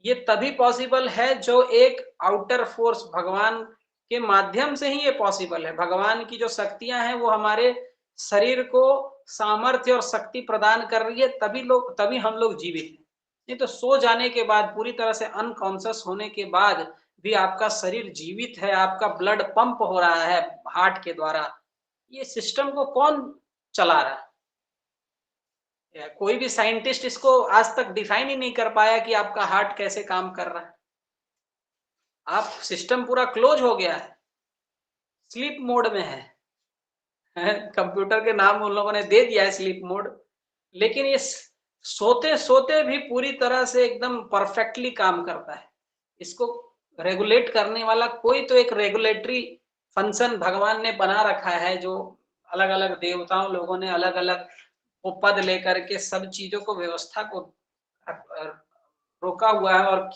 ये तभी पॉसिबल है जो एक आउटर फोर्स, भगवान के माध्यम से ही ये पॉसिबल है। भगवान की जो शक्तियां हैं वो हमारे शरीर को सामर्थ्य और शक्ति प्रदान कर रही है, तभी हम लोग जीवित हैं। नहीं तो सो जाने के बाद, पूरी तरह से अनकॉन्शियस होने के बाद भी आपका शरीर जीवित है, आपका ब्लड पंप हो रहा है हार्ट के द्वारा। ये सिस्टम को कौन चला रहा है? कोई भी साइंटिस्ट इसको आज तक डिफाइन ही नहीं कर पाया कि आपका हार्ट कैसे काम कर रहा है। आप सिस्टम पूरा क्लोज हो गया है, स्लीप मोड में है। कंप्यूटर के नाम उन लोगों ने दे दिया है स्लीप मोड, लेकिन ये सोते सोते भी पूरी तरह से एकदम परफेक्टली काम करता है। इसको रेगुलेट करने वाला कोई तो एक रेगुलेटरी फंक्शन भगवान ने बना रखा है, जो अलग अलग देवताओं लोगों ने अलग अलग वो पद लेकर के सब चीजों को, व्यवस्था को रोका हुआ है, और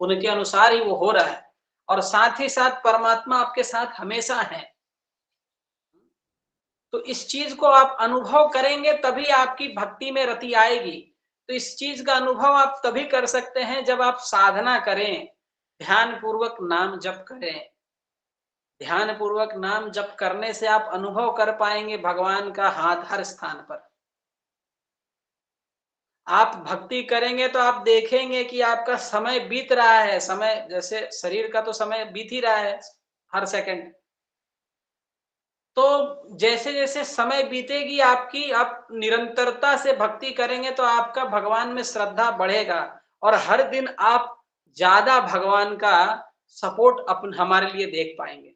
उनके अनुसार ही वो हो रहा है। और साथ ही साथ परमात्मा आपके साथ हमेशा है। तो इस चीज को आप अनुभव करेंगे तभी आपकी भक्ति में रति आएगी। तो इस चीज का अनुभव आप तभी कर सकते हैं जब आप साधना करें, ध्यान पूर्वक नाम जप करें। ध्यान पूर्वक नाम जप करने से आप अनुभव कर पाएंगे भगवान का हाथ हर स्थान पर। आप भक्ति करेंगे तो आप देखेंगे कि आपका समय बीत रहा है। समय, जैसे शरीर का तो समय बीत ही रहा है हर सेकंड। तो जैसे जैसे समय बीतेगी आपकी, आप निरंतरता से भक्ति करेंगे तो आपका भगवान में श्रद्धा बढ़ेगा, और हर दिन आप ज्यादा भगवान का सपोर्ट हमारे लिए देख पाएंगे।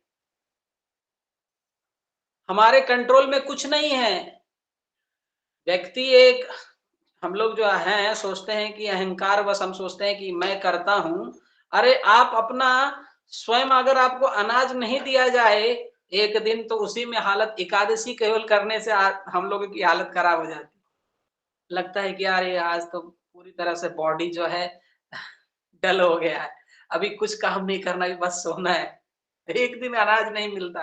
हमारे कंट्रोल में कुछ नहीं है। व्यक्ति एक, हम लोग जो हैं सोचते हैं कि अहंकार बस, हम सोचते हैं कि मैं करता हूं। अरे आप अपना स्वयं, अगर आपको अनाज नहीं दिया जाए एक दिन तो उसी में हालत, एकादशी केवल करने से हम लोगों की हालत खराब हो जाती, लगता है कि यार ये आज तो पूरी तरह से बॉडी जो है डल हो गया है, अभी कुछ काम नहीं करना, भी बस सोना है। एक दिन अनाज नहीं मिलता।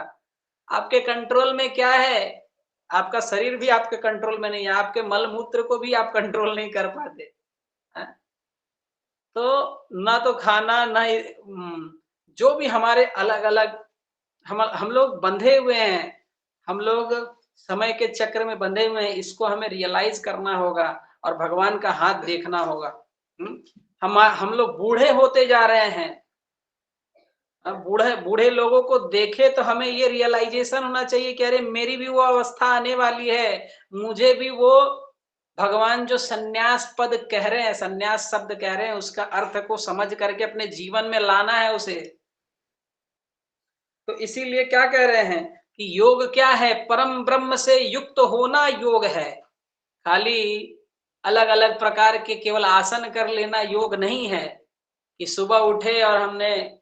आपके कंट्रोल में क्या है? आपका शरीर भी आपके कंट्रोल में नहीं है, आपके मल मूत्र को भी आप कंट्रोल नहीं कर पाते हैं? तो ना तो खाना ना जो भी हमारे अलग अलग हम लोग बंधे हुए हैं, हम लोग समय के चक्र में बंधे हुए हैं, इसको हमें रियलाइज करना होगा और भगवान का हाथ देखना होगा। हम लोग बूढ़े होते जा रहे हैं। अब बूढ़े लोगों को देखे तो हमें ये रियलाइजेशन होना चाहिए कि अरे मेरी भी वो अवस्था आने वाली है, मुझे भी वो भगवान जो संन्यास पद कह रहे हैं, संन्यास शब्द कह रहे हैं, उसका अर्थ को समझ करके अपने जीवन में लाना है उसे। तो इसीलिए क्या कह रहे हैं कि योग क्या है? परम ब्रह्म से युक्त होना योग है। खाली अलग अलग प्रकार के केवल आसन कर लेना योग नहीं है कि सुबह उठे और हमने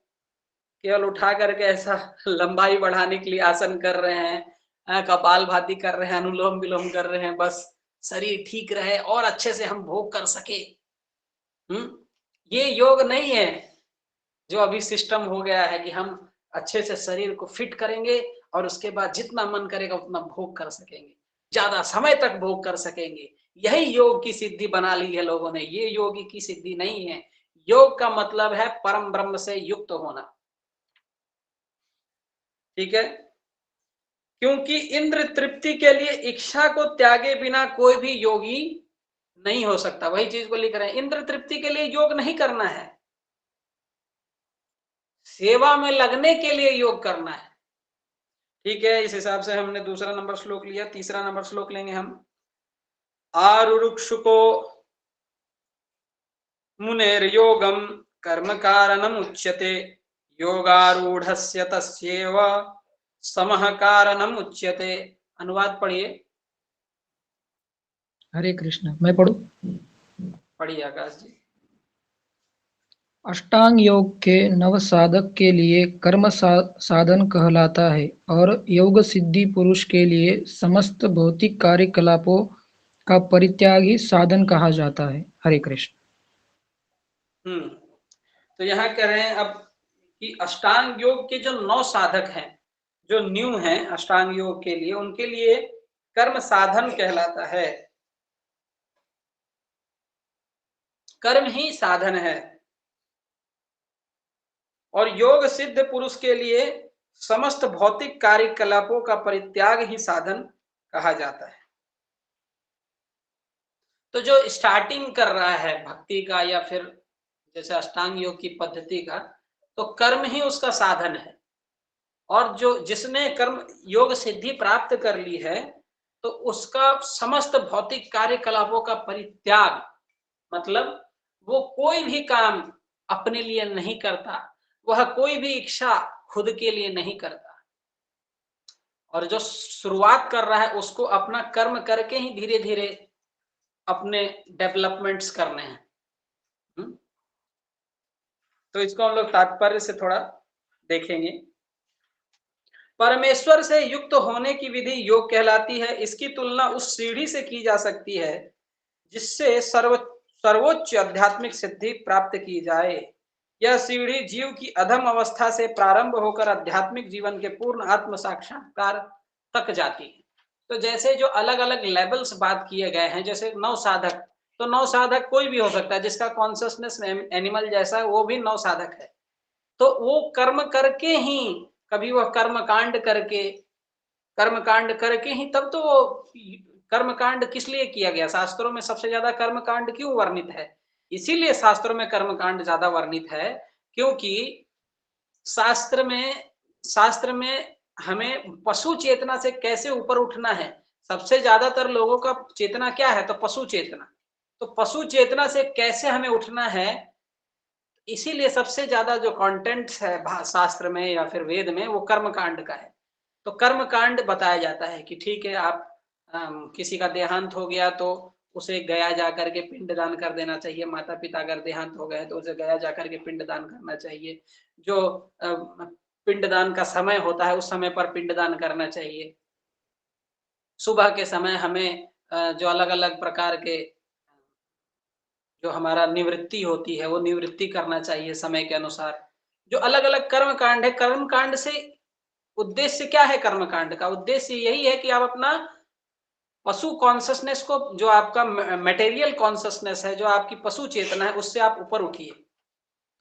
केवल उठा करके ऐसा लंबाई बढ़ाने के लिए आसन कर रहे हैं, कपालभाति कर रहे हैं, अनुलोम विलोम कर रहे हैं, बस शरीर ठीक रहे और अच्छे से हम भोग कर सके। ये योग नहीं है जो अभी सिस्टम हो गया है कि हम अच्छे से शरीर को फिट करेंगे और उसके बाद जितना मन करेगा उतना भोग कर सकेंगे, ज्यादा समय तक भोग कर सकेंगे। यही योग की सिद्धि बना ली है लोगों ने। ये योगी की सिद्धि नहीं है। योग का मतलब है परम ब्रह्म से युक्त होना। ठीक है? क्योंकि इंद्र तृप्ति के लिए इच्छा को त्यागे बिना कोई भी योगी नहीं हो सकता। वही चीज को लिख रहे हैं, इंद्र तृप्ति के लिए योग नहीं करना है, सेवा में लगने के लिए योग करना है। ठीक है? इस हिसाब से हमने दूसरा नंबर श्लोक लिया। तीसरा नंबर श्लोक लेंगे हम। आरुरुक्षुको मुनेर्योगम कर्म कारणम उच्यते, योगारूढ़स्य तस्यैव समः कारणम उच्यते। अनुवाद पढ़िए। हरे कृष्ण। मैं पढ़ूं? पढ़िए आकाश जी। अष्टांग योग के नव साधक के लिए कर्म साधन कहलाता है और योग सिद्धि पुरुष के लिए समस्त भौतिक कार्यकलापों का परित्याग ही साधन कहा जाता है। हरे कृष्ण। तो यहाँ कह रहे हैं अब कि अष्टांग योग के जो 9 साधक हैं, जो न्यू हैं अष्टांग योग के लिए, उनके लिए कर्म साधन कहलाता है। कर्म ही साधन है। और योग सिद्ध पुरुष के लिए समस्त भौतिक कार्यकलापों का परित्याग ही साधन कहा जाता है। तो जो स्टार्टिंग कर रहा है भक्ति का या फिर जैसे अष्टांग योग की पद्धति का, तो कर्म ही उसका साधन है। और जो जिसने कर्म योग सिद्धि प्राप्त कर ली है, तो उसका समस्त भौतिक कार्यकलापों का परित्याग, मतलब वो कोई भी काम अपने लिए नहीं करता, वह कोई भी इच्छा खुद के लिए नहीं करता। और जो शुरुआत कर रहा है उसको अपना कर्म करके ही धीरे धीरे अपने डेवलपमेंट्स करने हैं। तो इसको हम लोग तात्पर्य से थोड़ा देखेंगे। परमेश्वर से युक्त होने की विधि योग कहलाती है। इसकी तुलना उस सीढ़ी से की जा सकती है जिससे सर्वोच्च आध्यात्मिक सिद्धि प्राप्त की जाए। यह सीढ़ी जीव की अधम अवस्था से प्रारंभ होकर आध्यात्मिक जीवन के पूर्ण आत्म साक्षात्कार तक जाती है। तो जैसे जो अलग अलग लेवल्स बात किए गए हैं, जैसे 9 साधक, तो 9 साधक कोई भी हो सकता है, जिसका कॉन्शियसनेस एनिमल जैसा है वो भी 9 साधक है। तो वो कर्म करके ही, कभी वह कर्मकांड करके ही, तब तो वो कर्मकांड किस लिए किया गया? शास्त्रों में सबसे ज्यादा कर्मकांड क्यों वर्णित है? इसीलिए शास्त्रों में कर्मकांड ज्यादा वर्णित है क्योंकि शास्त्र में हमें पशु चेतना से कैसे ऊपर उठना है। सबसे ज्यादातर लोगों का चेतना क्या है? तो पशु चेतना। तो पशु चेतना से कैसे हमें उठना है, इसीलिए सबसे ज्यादा जो कंटेंट्स है शास्त्र में या फिर वेद में, वो कर्मकांड का है। तो कर्मकांड बताया जाता है कि ठीक है, आप किसी का देहांत हो गया तो उसे गया जाकर के पिंडदान कर देना चाहिए। माता पिता अगर देहांत हो गए तो उसे गया जाकर के पिंडदान करना चाहिए। जो पिंडदान का समय होता है उस समय पर पिंडदान करना चाहिए। सुबह के समय हमें जो अलग अलग प्रकार के जो हमारा निवृत्ति होती है वो निवृत्ति करना चाहिए समय के अनुसार। जो अलग अलग कर्म कांड है, कर्म कांड से उद्देश्य क्या है? कर्म कांड का उद्देश्य यही है कि आप अपना पशु कॉन्शसनेस को, जो आपका मटेरियल कॉन्शसनेस है, जो आपकी पशु चेतना है, उससे आप ऊपर उठिए।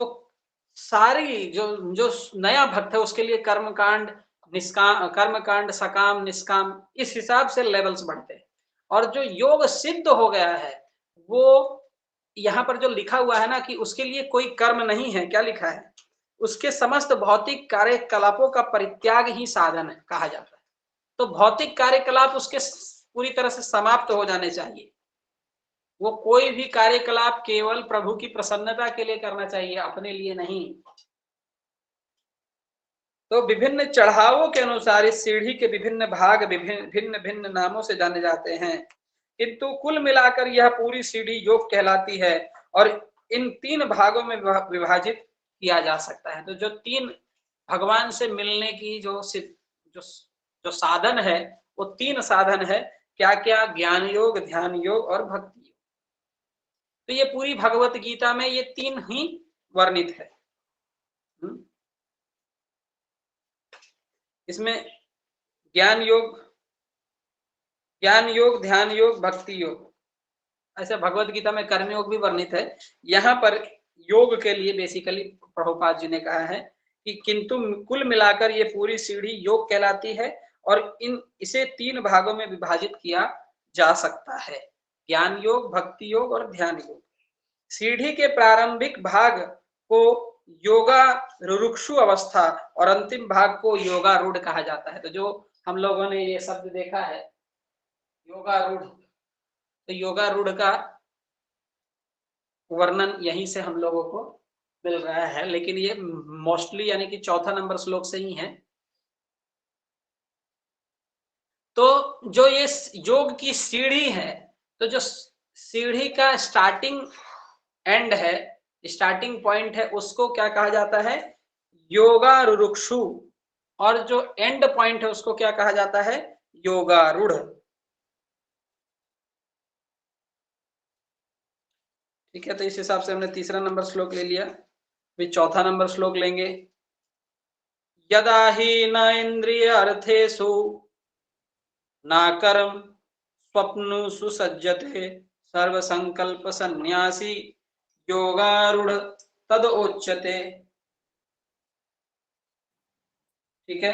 तो सारी जो जो नया भक्त है उसके लिए कर्म कांड, निष्काम, कर्म कांड, सकाम, निष्काम, इस हिसाब से लेवल्स बढ़ते हैं। और जो योग सिद्ध हो गया है वो यहाँ पर जो लिखा हुआ है ना कि उसके लिए कोई कर्म नहीं है, क्या लिखा है? उसके समस्त भौतिक कार्यकलापों का परित्याग ही साधन है कहा जाता है। तो भौतिक कार्यकलाप उसके पूरी तरह से समाप्त हो जाने चाहिए। वो कोई भी कार्यकलाप केवल प्रभु की प्रसन्नता के लिए करना चाहिए, अपने लिए नहीं। तो विभिन्न चढ़ावों के अनुसार इस सीढ़ी के विभिन्न भाग भिन्न भिन्न नामों से जाने जाते हैं, किंतु कुल मिलाकर यह पूरी सीढ़ी योग कहलाती है और इन 3 भागों में विभाजित किया जा सकता है। तो जो 3 भगवान से मिलने की जो साधन है वो 3 साधन है। क्या क्या? ज्ञान योग, ध्यान योग और भक्ति योग। तो ये पूरी भगवत गीता में ये 3 ही वर्णित है। इसमें ज्ञान योग, ध्यान योग, भक्ति योग, ऐसे भगवत गीता में कर्म योग भी वर्णित है। यहाँ पर योग के लिए बेसिकली प्रभुपाद जी ने कहा है कि किंतु कुल मिलाकर ये पूरी सीढ़ी योग कहलाती है और इसे 3 भागों में विभाजित किया जा सकता है, ज्ञान योग, भक्ति योग और ध्यान योग। सीढ़ी के प्रारंभिक भाग को योगारूढ़ अवस्था और अंतिम भाग को योगारूढ़ कहा जाता है। तो जो हम लोगों ने ये शब्द देखा है योगारूढ़, तो योगारूढ़ का वर्णन यहीं से हम लोगों को मिल रहा है, लेकिन ये मोस्टली यानी कि 4था नंबर श्लोक से ही है। तो जो ये योग की सीढ़ी है, तो जो सीढ़ी का स्टार्टिंग एंड है, स्टार्टिंग पॉइंट है, उसको क्या कहा जाता है? योगारूढ़। और जो एंड पॉइंट है उसको क्या कहा जाता है? योगारूढ़। ठीक है, तो इस हिसाब से हमने 3रा नंबर श्लोक ले लिया। फिर 4था नंबर श्लोक लेंगे। यदा ही न इंद्रिय अर्थेषु न कर्म स्वप्नुषु सज्जते सर्व संकल्प सन्यासी योगारूढ़ तद उच्यते। ठीक है,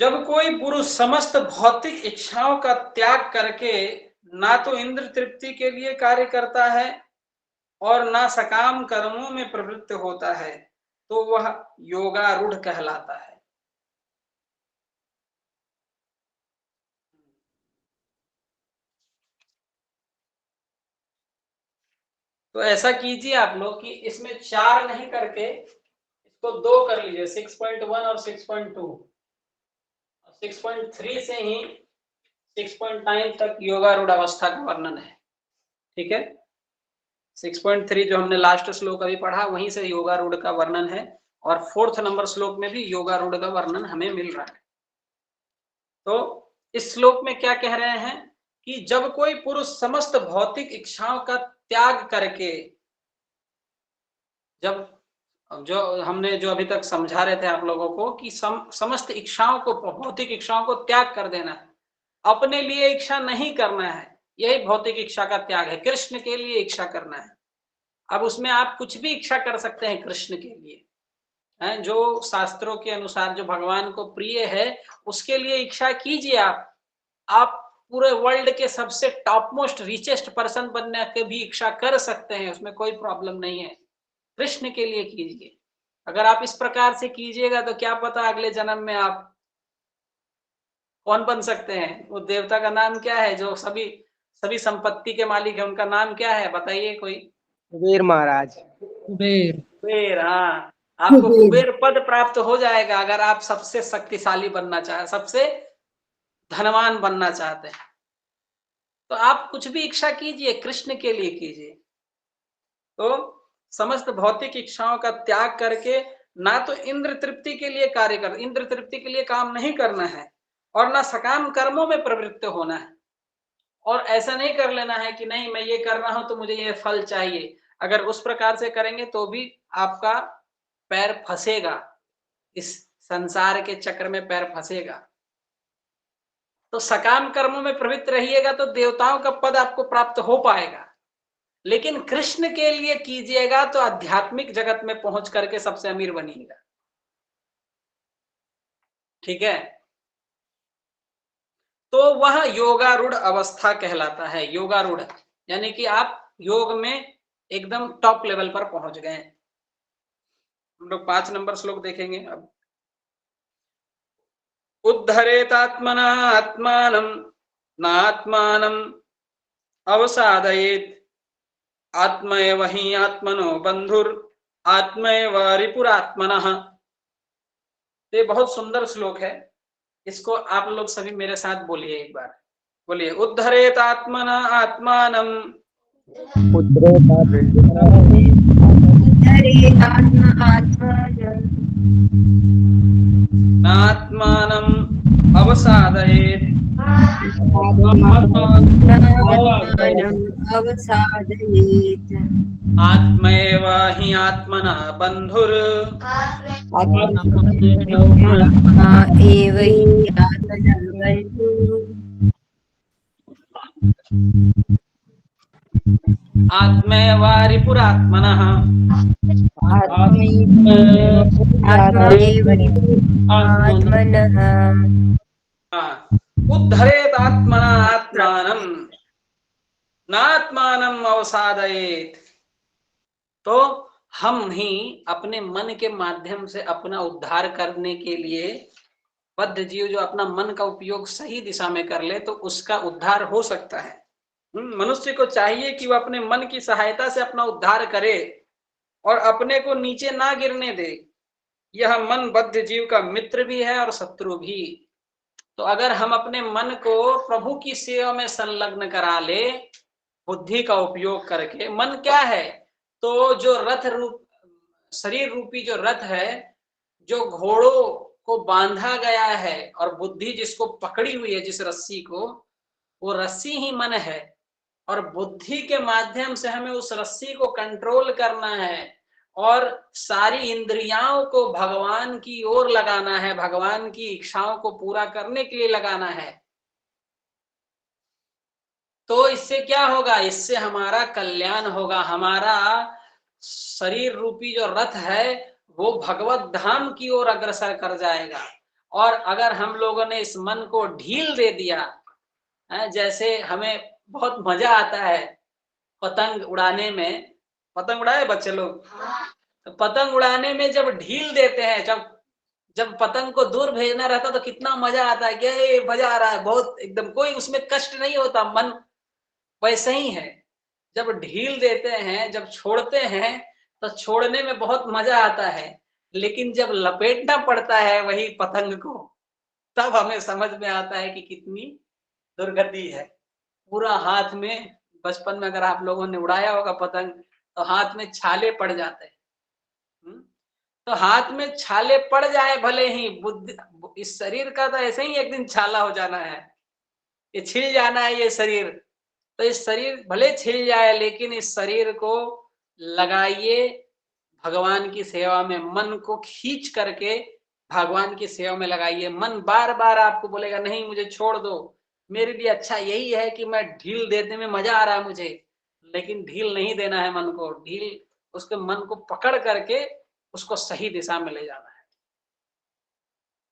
जब कोई पुरुष समस्त भौतिक इच्छाओं का त्याग करके ना तो इंद्र तृप्ति के लिए कार्य करता है और ना सकाम कर्मों में प्रवृत्त होता है तो वह योगारूढ़ कहलाता है। तो ऐसा कीजिए आप लोग कि इसमें 4 नहीं करके इसको 2 कर लीजिए, 6.1 और 6.2। 6.3 से ही 6.9 तक योगारूढ़ अवस्था का वर्णन है। ठीक है, 6.3 जो हमने लास्ट श्लोक अभी पढ़ा वहीं से योगारूढ़ का वर्णन है और 4th नंबर श्लोक में भी योगारूढ़ का वर्णन हमें मिल रहा है। तो इस श्लोक में क्या कह रहे हैं कि जब कोई पुरुष समस्त भौतिक इच्छाओं का त्याग करके, जब जो हमने जो अभी तक समझा रहे थे आप लोगों को कि समस्त इच्छाओं को, भौतिक इच्छाओं को त्याग कर देना है, अपने लिए इच्छा नहीं करना है, यही भौतिक इच्छा का त्याग है। कृष्ण के लिए इच्छा करना है। अब उसमें आप कुछ भी इच्छा कर सकते हैं कृष्ण के लिए, हैं, जो शास्त्रों के अनुसार जो भगवान को प्रिय है उसके लिए इच्छा कीजिए। आप पूरे वर्ल्ड के सबसे टॉप मोस्ट रिचेस्ट पर्सन बनने की भी इच्छा कर सकते हैं, उसमें कोई प्रॉब्लम नहीं है। कृष्ण के लिए कीजिए। अगर आप इस प्रकार से कीजिएगा तो क्या पता अगले जन्म में आप कौन बन सकते हैं। वो देवता का नाम क्या है जो सभी संपत्ति के मालिक है, उनका नाम क्या है बताइए कोई? कुबेर महाराज। कुबेर, हाँ, आपको कुबेर पद प्राप्त हो जाएगा अगर आप सबसे शक्तिशाली बनना चाहे, सबसे धनवान बनना चाहते हैं। तो आप कुछ भी इच्छा कीजिए, कृष्ण के लिए कीजिए। तो समस्त भौतिक इच्छाओं का त्याग करके ना तो इंद्र तृप्ति के लिए कार्य कर, इंद्र तृप्ति के लिए काम नहीं करना है और ना सकाम कर्मों में प्रवृत्त होना है। और ऐसा नहीं कर लेना है कि नहीं मैं ये कर रहा हूं तो मुझे ये फल चाहिए। अगर उस प्रकार से करेंगे तो भी आपका पैर फंसेगा, इस संसार के चक्र में पैर फंसेगा। तो सकाम कर्मों में प्रवृत्त रहिएगा तो देवताओं का पद आपको प्राप्त हो पाएगा, लेकिन कृष्ण के लिए कीजिएगा तो आध्यात्मिक जगत में पहुंच करके सबसे अमीर बनिएगा। ठीक है, तो वह योगारूढ़ अवस्था कहलाता है। योगारूढ़ यानी कि आप योग में एकदम टॉप लेवल पर पहुंच गए। हम लोग 5 नंबर श्लोक देखेंगे अब। उद्धरेतात्मना आत्मानं नात्मानं अवसादयेत् आत्मैव हि आत्मनो बंधुर आत्मैव रिपुरात्मनः। ये बहुत सुंदर श्लोक है, इसको आप लोग सभी मेरे साथ बोलिए एक बार। बोलिए, उद्धरेत आत्मना आत्मानं नात्मानं अवसादयेत् आत्मैव हि आत्मनः बंधुर आत्मैव रिपुरात्मनः उद्धरेत आत्मना आत्मानं नात्मानं अवसादयेत्। तो हम ही अपने मन के माध्यम से अपना उद्धार करने के लिए, बद्ध जीव जो अपना मन का उपयोग सही दिशा में कर ले तो उसका उद्धार हो सकता है। मनुष्य को चाहिए कि वह अपने मन की सहायता से अपना उद्धार करे और अपने को नीचे ना गिरने दे। यह मन बद्ध जीव का मित्र भी है और शत्रु भी। तो अगर हम अपने मन को प्रभु की सेवा में संलग्न करा ले बुद्धि का उपयोग करके, मन क्या है तो जो रथ रूप, शरीर रूपी जो रथ है, जो घोड़ों को बांधा गया है और बुद्धि जिसको पकड़ी हुई है, जिस रस्सी को, वो रस्सी ही मन है। और बुद्धि के माध्यम से हमें उस रस्सी को कंट्रोल करना है और सारी इंद्रियाओं को भगवान की ओर लगाना है, भगवान की इच्छाओं को पूरा करने के लिए लगाना है। तो इससे क्या होगा? इससे हमारा कल्याण होगा। हमारा शरीर रूपी जो रथ है वो भगवत धाम की ओर अग्रसर कर जाएगा। और अगर हम लोगों ने इस मन को ढील दे दिया, जैसे हमें बहुत मजा आता है पतंग उड़ाने में, पतंग उड़ाए बच्चे लोग? तो पतंग उड़ाने में जब ढील देते हैं, जब पतंग को दूर भेजना रहता तो कितना मजा आता है कि ये मजा आ रहा है बहुत, एकदम कोई उसमें कष्ट नहीं होता। मन वैसे ही है, जब ढील देते हैं, जब छोड़ते हैं तो छोड़ने में बहुत मजा आता है, लेकिन जब लपेटना पड़ता है वही पतंग को, तब हमें समझ में आता है कि कितनी दुर्गति है। पूरा हाथ में, बचपन में अगर आप लोगों ने उड़ाया होगा पतंग तो हाथ में छाले पड़ जाते हैं। तो हाथ में छाले पड़ जाए भले ही, बुद्धि, इस शरीर का तो ऐसे ही एक दिन छाला हो जाना है, ये छिल जाना है ये शरीर। तो इस शरीर भले छिल जाए लेकिन इस शरीर को लगाइए भगवान की सेवा में, मन को खींच करके भगवान की सेवा में लगाइए। मन बार बार आपको बोलेगा नहीं मुझे छोड़ दो, मेरे लिए अच्छा यही है कि मैं ढील देने में मजा आ रहा है मुझे, लेकिन ढील नहीं देना है मन को। ढील, उसके मन को पकड़ करके उसको सही दिशा में ले जाना है।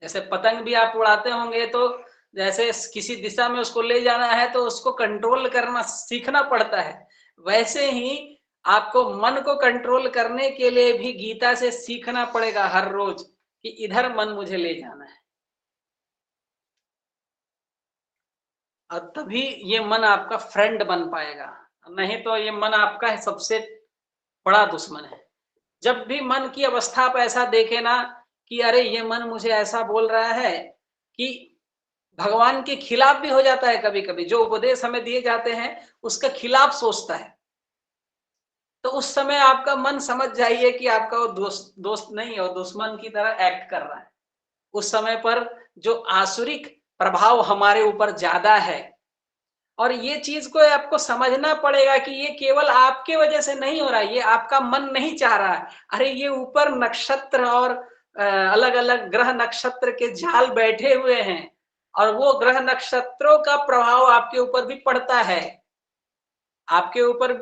जैसे पतंग भी आप उड़ाते होंगे तो जैसे किसी दिशा में उसको ले जाना है तो उसको कंट्रोल करना सीखना पड़ता है। वैसे ही आपको मन को कंट्रोल करने के लिए भी गीता से सीखना पड़ेगा हर रोज कि इधर मन मुझे ले जाना है। और तभी ये मन आपका फ्रेंड बन पाएगा, नहीं तो ये मन आपका सबसे बड़ा दुश्मन है। जब भी मन की अवस्था आप ऐसा देखे ना कि अरे ये मन मुझे ऐसा बोल रहा है, कि भगवान के खिलाफ भी हो जाता है कभी कभी, जो उपदेश हमें दिए जाते हैं उसका खिलाफ सोचता है, तो उस समय आपका मन समझ जाइए कि आपका वो दोस्त नहीं है, वो दुश्मन की तरह एक्ट कर रहा है। उस समय पर जो आसुरिक प्रभाव हमारे ऊपर ज्यादा है, और ये चीज को आपको समझना पड़ेगा कि ये केवल आपके वजह से नहीं हो रहा है, ये आपका मन नहीं चाह रहा है। अरे ये ऊपर नक्षत्र और अलग अलग ग्रह नक्षत्र के जाल बैठे हुए हैं, और वो ग्रह नक्षत्रों का प्रभाव आपके ऊपर भी पड़ता है। आपके ऊपर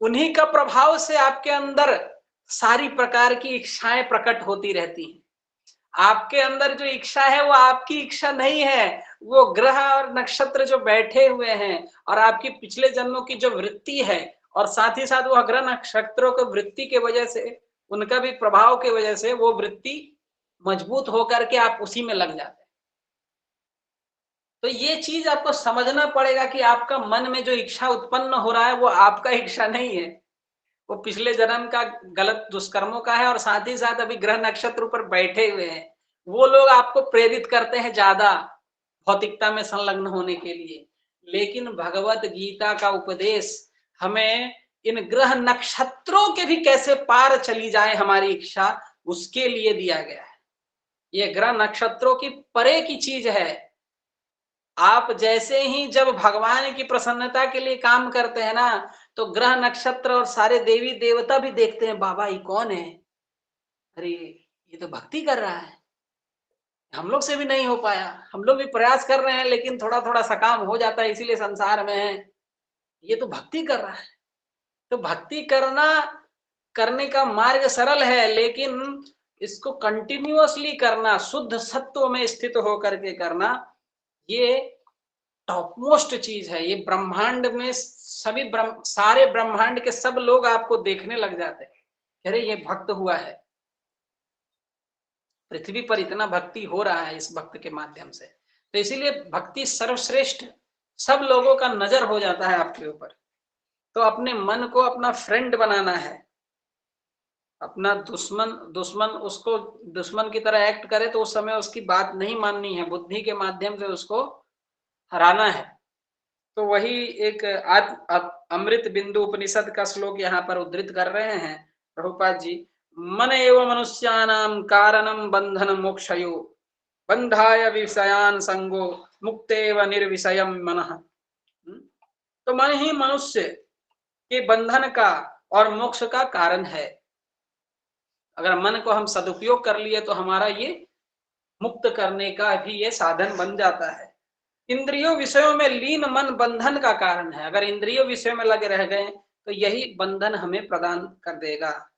उन्हीं का प्रभाव से आपके अंदर सारी प्रकार की इच्छाएं प्रकट होती रहती हैं। आपके अंदर जो इच्छा है वो आपकी इच्छा नहीं है, वो ग्रह और नक्षत्र जो बैठे हुए हैं और आपकी पिछले जन्मों की जो वृत्ति है, और साथ ही साथ वो ग्रह नक्षत्रों को वृत्ति के वजह से, उनका भी प्रभाव के वजह से वो वृत्ति मजबूत होकर के आप उसी में लग जाते हैं। तो ये चीज आपको समझना पड़ेगा कि आपका मन में जो इच्छा उत्पन्न हो रहा है वो आपका इच्छा नहीं है, वो पिछले जन्म का गलत दुष्कर्मों का है, और साथ ही साथ अभी ग्रह नक्षत्र ऊपर बैठे हुए हैं, वो लोग आपको प्रेरित करते हैं ज्यादा भौतिकता में संलग्न होने के लिए। लेकिन भगवत गीता का उपदेश हमें इन ग्रह नक्षत्रों के भी कैसे पार चली जाए हमारी इच्छा, उसके लिए दिया गया है। ये ग्रह नक्षत्रों की परे की चीज है। आप जैसे ही जब भगवान की प्रसन्नता के लिए काम करते हैं ना, तो ग्रह नक्षत्र और सारे देवी देवता भी देखते हैं, बाबा ये कौन है, अरे ये तो भक्ति कर रहा है, हम लोग से भी नहीं हो पाया, हम लोग भी प्रयास कर रहे हैं लेकिन थोड़ा थोड़ा सा काम हो जाता है, इसीलिए संसार में है, ये तो भक्ति कर रहा है। तो भक्ति करने का मार्ग सरल है, लेकिन इसको कंटिन्यूअसली करना, शुद्ध सत्व में स्थित होकर के करना, ये टॉप मोस्ट चीज है। ये ब्रह्मांड में सारे ब्रह्मांड के सब लोग आपको देखने लग जाते हैं, अरे ये भक्त हुआ है, पृथ्वी पर इतना भक्ति हो रहा है इस भक्त के माध्यम से। तो इसीलिए भक्ति सर्वश्रेष्ठ, सब लोगों का नजर हो जाता है आपके ऊपर। तो अपने मन को अपना फ्रेंड बनाना है, अपना दुश्मन उसको दुश्मन की तरह एक्ट करे तो उस समय उसकी बात नहीं माननी है, बुद्धि के माध्यम से उसको हराना है। तो वही एक अमृत बिंदु उपनिषद का श्लोक यहाँ पर उद्धृत कर रहे हैं प्रभुपाद जी। मन एव मनुष्यानां कारणं बंधन मोक्षयो बंधाय विषयान संगो मुक्तेव निर्विषयम मनः। तो मन ही मनुष्य के बंधन का और मोक्ष का कारण है। अगर मन को हम सदुपयोग कर लिए तो हमारा ये मुक्त करने का भी ये साधन बन जाता है। इंद्रियों विषयों में लीन मन बंधन का कारण है। अगर इंद्रियों विषयों में लगे रह गए तो यही बंधन हमें प्रदान कर देगा।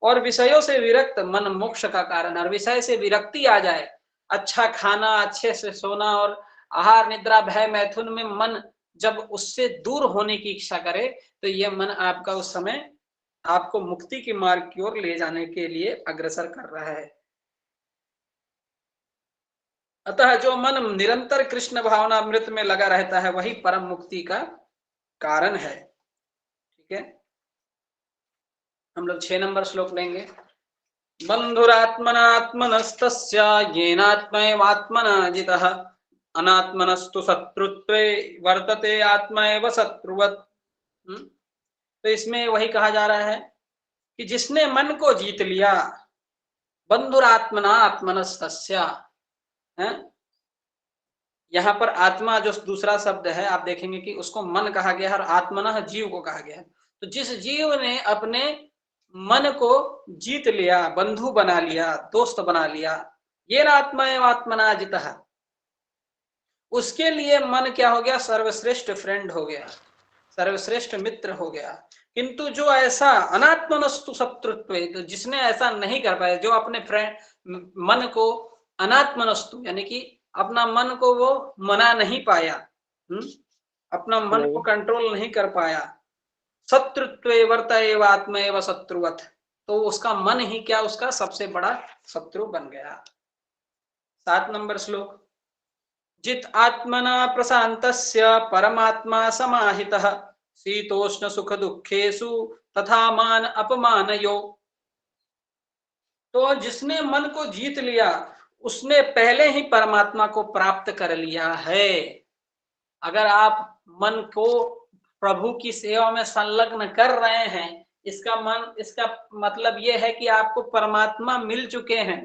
और विषयों से विरक्त मन मोक्ष का कारण है। और विषय से विरक्ति आ जाए, अच्छा खाना, अच्छे से सोना और आहार निद्रा भय मैथुन में मन जब उससे दूर होने की इच्छा करे तो यह मन आपका उस समय आपको मुक्ति के मार्ग की ओर ले जाने के लिए अग्रसर कर रहा है। अतः जो मन निरंतर कृष्ण भावनामृत में लगा रहता है वही परम मुक्ति का कारण है। ठीक है, हम लोग 6 नंबर श्लोक लेंगे। बंधुरात्मनात्मनस्तस्य येनात्मैवात्मना जितः अनात्मनस्तु शत्रुत्वे वर्तते आत्मा एव शत्रुवत्। तो इसमें वही कहा जा रहा है कि जिसने मन को जीत लिया, बंधुरात्मना आत्मनस्तस्य, यहाँ पर आत्मा जो दूसरा शब्द है आप देखेंगे कि उसको मन कहा गया है और आत्मनः जीव को कहा गया है। तो जिस जीव ने अपने मन को जीत लिया, बंधु बना लिया, दोस्त बना लिया, ये आत्मा एवं आत्मना जितः, उसके लिए मन क्या हो गया? सर्वश्रेष्ठ फ्रेंड हो गया, सर्वश्रेष्ठ मित्र हो गया। किंतु जो ऐसा अनात्मनस्तु शत्रुत्व, तो जिसने ऐसा नहीं कर पाया, जो अपने मन को अनात्मनस्तु यानी कि अपना मन को वो मना नहीं पाया, अपना मन को कंट्रोल नहीं कर पाया, शत्रुत्वे वर्तएव आत्मा एव शत्रुवत्, तो उसका मन ही क्या, उसका सबसे बड़ा शत्रु बन गया। 7 नंबर श्लोक। जित आत्मना प्रशांतस्य परमात्मा समाहितः शीतोष्ण सुख दुखेषु तथा मान अपमानयो। तो जिसने मन को जीत लिया उसने पहले ही परमात्मा को प्राप्त कर लिया है। अगर आप मन को प्रभु की सेवा में संलग्न कर रहे हैं, इसका मतलब ये है कि आपको परमात्मा मिल चुके हैं,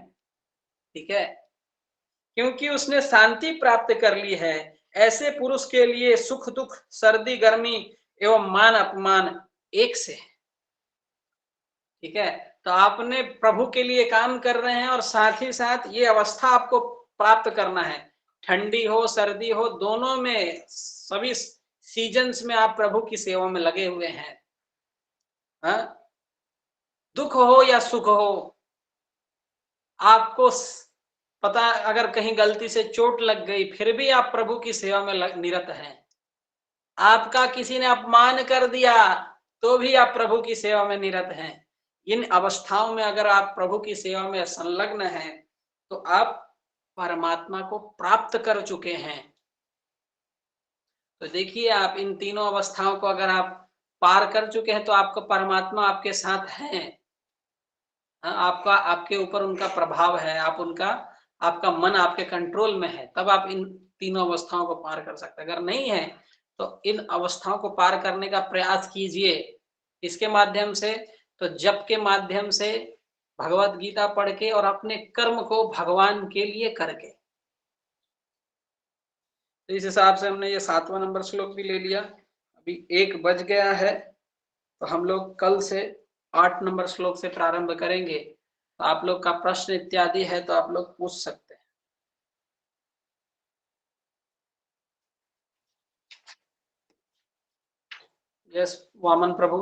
ठीक है, क्योंकि उसने शांति प्राप्त कर ली है। ऐसे पुरुष के लिए सुख दुख, सर्दी गर्मी एवं मान अपमान एक से है, ठीक है। तो आपने प्रभु के लिए काम कर रहे हैं और साथ ही साथ ये अवस्था आपको प्राप्त करना है। ठंडी हो सर्दी हो, दोनों में, सभी सीजन्स में आप प्रभु की सेवा में लगे हुए हैं। हाँ? दुख हो या सुख हो, आपको पता, अगर कहीं गलती से चोट लग गई फिर भी आप प्रभु की सेवा में निरत हैं। आपका किसी ने अपमान कर दिया तो भी आप प्रभु की सेवा में निरत हैं। इन अवस्थाओं में अगर आप प्रभु की सेवा में संलग्न हैं तो आप परमात्मा को प्राप्त कर चुके हैं। तो देखिए, आप इन तीनों अवस्थाओं को अगर आप पार कर चुके हैं तो आपका परमात्मा आपके साथ है। आपका, आपके ऊपर उनका प्रभाव है, आपका मन आपके कंट्रोल में है, तब आप इन तीनों अवस्थाओं को पार कर सकते हैं। अगर नहीं है तो इन अवस्थाओं को पार करने का प्रयास कीजिए। इसके माध्यम से, तो जप के माध्यम से, भगवत गीता पढ़ के और अपने कर्म को भगवान के लिए करके। तो इस हिसाब से हमने ये 7वां नंबर श्लोक भी ले लिया। अभी 1 बज गया है, तो हम लोग कल से 8 नंबर श्लोक से प्रारंभ करेंगे। तो आप लोग का प्रश्न इत्यादि है तो आप लोग पूछ सकते हैं। यस, वामन प्रभु।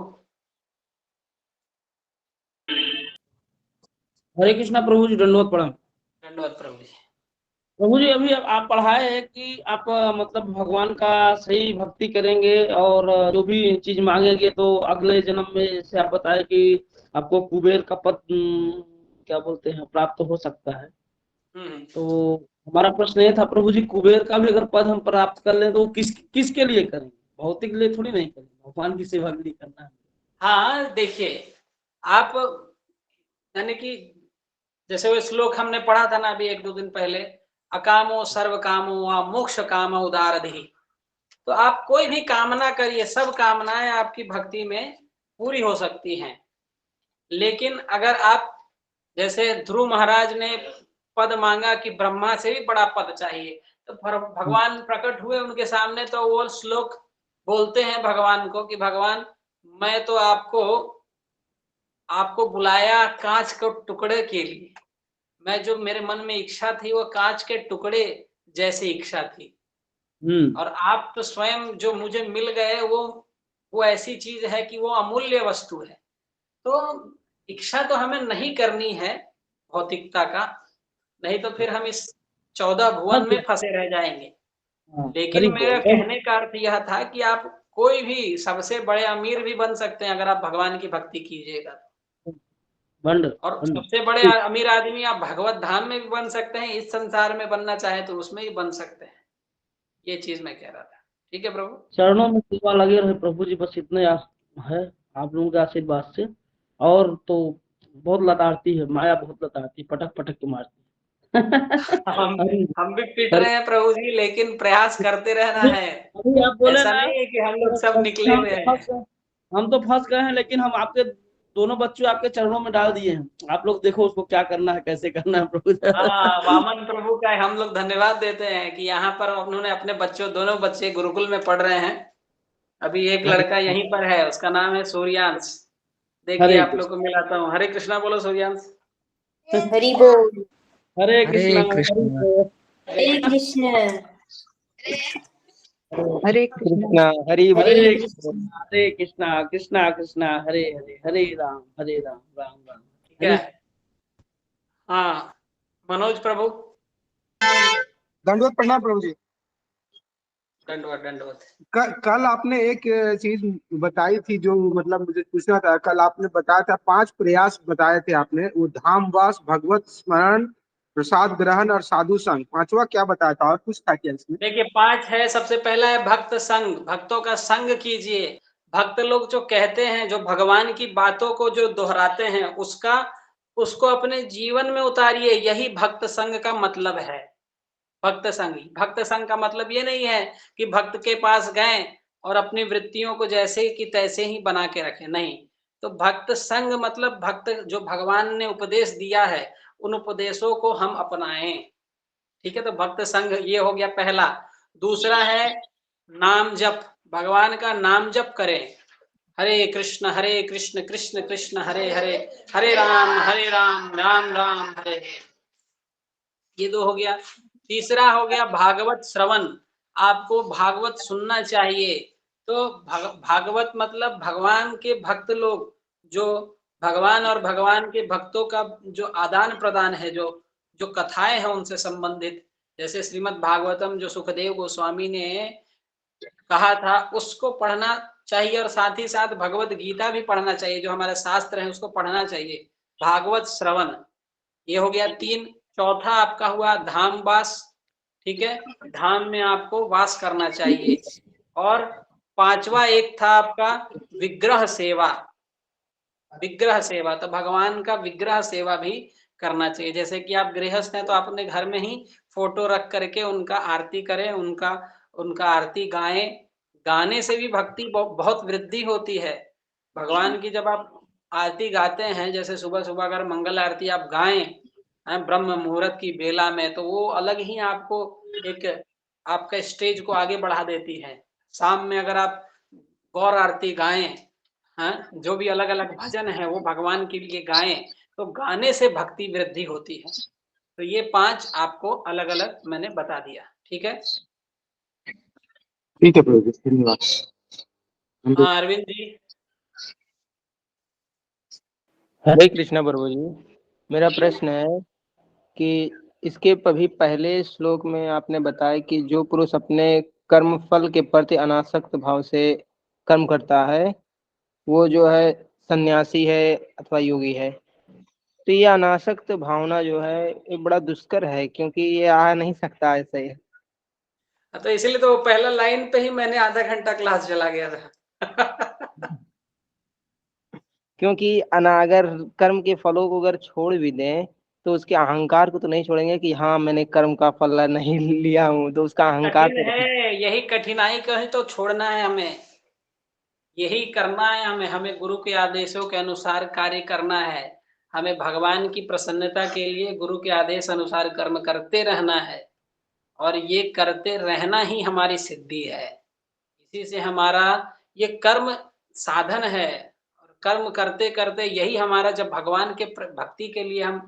हरे कृष्णा प्रभु जी, दंडवत प्रणाम। दंडवत प्रभु जी। प्रभु जी, अभी आप पढ़ाए हैं कि आप मतलब भगवान का सही भक्ति करेंगे और जो भी चीज मांगेंगे तो अगले जन्म में से आप बताए कि आपको कुबेर का पद क्या बोलते हैं प्राप्त हो सकता है। तो हमारा प्रश्न ये था प्रभु जी, कुबेर का भी अगर पद हम प्राप्त कर लें तो किसके लिए करेंगे? भौतिक के लिए थोड़ी नहीं करेंगे, भगवान की सेवा के लिए करना है। हाँ, देखिए, आप यानी कि जैसे वो श्लोक हमने पढ़ा था ना अभी 1-2 दिन पहले, अकामो सर्व कामो वा मोक्ष काम उदारधि। तो आप कोई भी कामना करिए, सब कामनाएं आपकी भक्ति में पूरी हो सकती हैं। लेकिन अगर आप, जैसे ध्रुव महाराज ने पद मांगा कि ब्रह्मा से भी बड़ा पद चाहिए, तो भगवान प्रकट हुए उनके सामने, तो वो श्लोक बोलते हैं भगवान को कि भगवान, मैं तो आपको बुलाया कांच के टुकड़े के लिए। मैं, जो मेरे मन में इच्छा थी वो कांच के टुकड़े जैसी इच्छा थी, और आप तो स्वयं जो मुझे मिल गए वो ऐसी चीज है कि वो अमूल्य वस्तु है। तो इच्छा तो हमें नहीं करनी है भौतिकता का, नहीं तो फिर हम इस 14 भुवन में फंसे रह जाएंगे। लेकिन मेरा कहने का अर्थ यह था कि आप कोई भी सबसे बड़े अमीर भी बन सकते हैं अगर आप भगवान की भक्ति कीजिएगा। और सबसे बड़े अमीर आदमी आप भगवत धाम में भी बन सकते हैं, इस संसार में बनना चाहे तो उसमें भी बन सकते हैं। ये चीज मैं कह रहा था। ठीक है प्रभु, चरणों में सेवा लगे रहे प्रभु जी, बस इतने है आप लोगों के आशीर्वाद से। और तो बहुत लताड़ती है माया, बहुत लताड़ती, पटक पटक के मारती। हम भी पीट रहे हैं प्रभु जी, लेकिन प्रयास करते रहना है। अभी आप बोले ऐसा ना, नहीं है कि हम लोग सब निकले हुए हैं। हम तो फंस गए हैं, लेकिन हम आपके दोनों बच्चों आपके चरणों में डाल दिए हैं। आप लोग देखो उसको क्या करना है, कैसे करना है प्रभु। वामन प्रभु का हम लोग धन्यवाद देते हैं कि यहाँ पर उन्होंने अपने बच्चों, दोनों बच्चे गुरुकुल में पढ़ रहे हैं। अभी एक लड़का यहीं पर है, उसका नाम है सूर्यांश। देखिए आप लोग को मिलाता हूँ। हरे कृष्णा बोलो सूर्यांश। हरि बोल। हरे कृष्णा। हरे कृष्ण। हरे कृष्णा। हरि हरे कृष्णा कृष्णा कृष्णा हरे हरे, हरे राम राम राम। ठीक है। हाँ, मनोज प्रभु। दंडवत प्रणाम प्रभु जी। दंडवत। कल आपने एक चीज बताई थी जो मतलब मुझे पूछना था। कल आपने बताया था 5 प्रयास बताए थे आपने, वो धामवास, भगवत स्मरण, प्रसाद ग्रहण और साधु संग। 5वां क्या बताया था और कुछ था क्या इसमें? देखिए 5 है। सबसे पहला है भक्त संग, भक्तों का संग कीजिए। भक्त लोग जो कहते हैं, जो भगवान की बातों को जो दोहराते हैं, उसको अपने जीवन में उतारिए। यही भक्त संग का मतलब है। भक्त संग का मतलब ये नहीं है कि भक्त के पास गए और अपनी वृत्तियों को जैसे कि तैसे ही बना के रखें, नहीं। तो भक्त संग मतलब भक्त जो भगवान ने उपदेश दिया है उन उपदेशों को हम अपनाएं। ठीक है, तो भक्त संग ये हो गया पहला। दूसरा है नाम जप, भगवान का नाम जप करें। हरे कृष्ण कृष्ण कृष्ण हरे हरे, हरे राम राम राम हरे हरे। ये दो हो गया। तीसरा हो गया भागवत श्रवण, आपको भागवत सुनना चाहिए। तो भागवत मतलब भगवान के भक्त लोग, जो भगवान और भगवान के भक्तों का जो आदान प्रदान है, जो कथाएं हैं उनसे संबंधित, जैसे श्रीमद् भागवतम जो सुखदेव गोस्वामी ने कहा था उसको पढ़ना चाहिए, और साथ ही साथ भगवत गीता भी पढ़ना चाहिए, जो हमारे शास्त्र हैं उसको पढ़ना चाहिए। भागवत श्रवण, ये हो गया 3। चौथा आपका हुआ धाम वास, ठीक है, धाम में आपको वास करना चाहिए। और 5वां एक था आपका विग्रह सेवा। विग्रह सेवा, तो भगवान का विग्रह सेवा भी करना चाहिए। जैसे कि आप गृहस्थ हैं तो आप अपने घर में ही फोटो रख करके उनका आरती करें, उनका आरती गाएं। गाने से भी भक्ति बहुत वृद्धि होती है। भगवान की जब आप आरती गाते हैं, जैसे सुबह सुबह अगर मंगल आरती आप गाएं ब्रह्म मुहूर्त की बेला में, तो वो अलग ही आपको एक आपका स्टेज को आगे बढ़ा देती है। शाम में अगर आप गौर आरती गाएं, जो भी अलग अलग भजन है वो भगवान के लिए गाएं, तो गाने से भक्ति वृद्धि होती है। तो ये 5 आपको अलग अलग मैंने बता दिया। ठीक है, ठीक है प्रभु जी, धन्यवाद। हाँ अरविंद जी। हरे कृष्णा प्रभु जी, मेरा प्रश्न है कि इसके अभी पहले श्लोक में आपने बताया कि जो पुरुष अपने कर्म फल के प्रति अनासक्त भाव से कर्म करता है वो जो है सन्यासी है अथवा योगी है। तो ये अनासक्त भावना जो है ये बड़ा दुष्कर है, क्योंकि ये आ नहीं सकता ऐसे। तो इसलिए तो पहला लाइन पे ही मैंने आधा घंटा क्लास चला गया था। क्योंकि अगर कर्म के फलों को अगर छोड़ भी दें तो उसके अहंकार को तो नहीं छोड़ेंगे कि हाँ मैंने कर्म का फल नहीं लिया हूँ, तो उसका अहंकार कठिन तो है, यही कठिनाई को ही तो छोड़ना है हमें, यही करना है हमें गुरु के आदेशों के अनुसार कार्य करना है। हमें भगवान की प्रसन्नता के लिए गुरु के आदेश अनुसार कर्म करते रहना है, और ये करते रहना ही हमारी सिद्धि है। इसी से हमारा ये कर्म साधन है, और कर्म करते करते यही हमारा, जब भगवान के भक्ति के लिए हम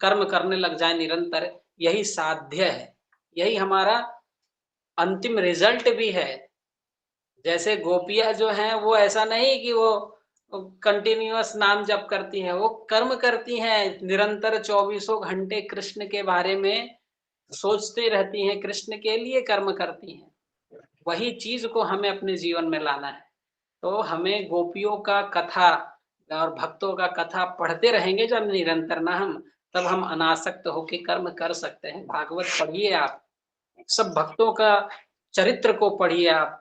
कर्म करने लग जाए निरंतर, यही साध्य है, यही हमारा अंतिम रिजल्ट भी है। जैसे गोपियां जो हैं वो ऐसा नहीं कि वो कंटिन्यूअस नाम जप करती हैं, वो कर्म करती हैं निरंतर 24 घंटे कृष्ण के बारे में सोचते रहती हैं, कृष्ण के लिए कर्म करती हैं। वही चीज को हमें अपने जीवन में लाना है। तो हमें गोपियों का कथा और भक्तों का कथा पढ़ते रहेंगे जब निरंतर ना हम, तब हम अनासक्त होकर कर्म कर सकते हैं। भागवत पढ़िए, आप सब भक्तों का चरित्र को पढ़िए आप।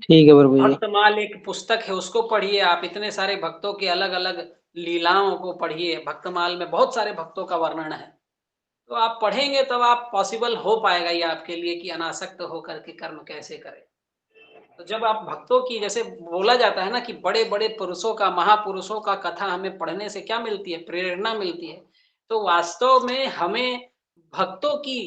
ठीक है प्रभु जी। भक्तमाल एक पुस्तक है, उसको पढ़िए आप। इतने सारे भक्तों के अलग अलग लीलाओं को पढ़िए। भक्तमाल में बहुत सारे भक्तों का वर्णन है, तो आप पढ़ेंगे तब आप पॉसिबल हो पाएगा ये आपके लिए कि अनासक्त होकर के कर्म कैसे करें। तो जब आप भक्तों की, जैसे बोला जाता है ना कि बड़े बड़े पुरुषों का, महापुरुषों का कथा हमें पढ़ने से क्या मिलती है, प्रेरणा मिलती है। तो वास्तव में हमें भक्तों की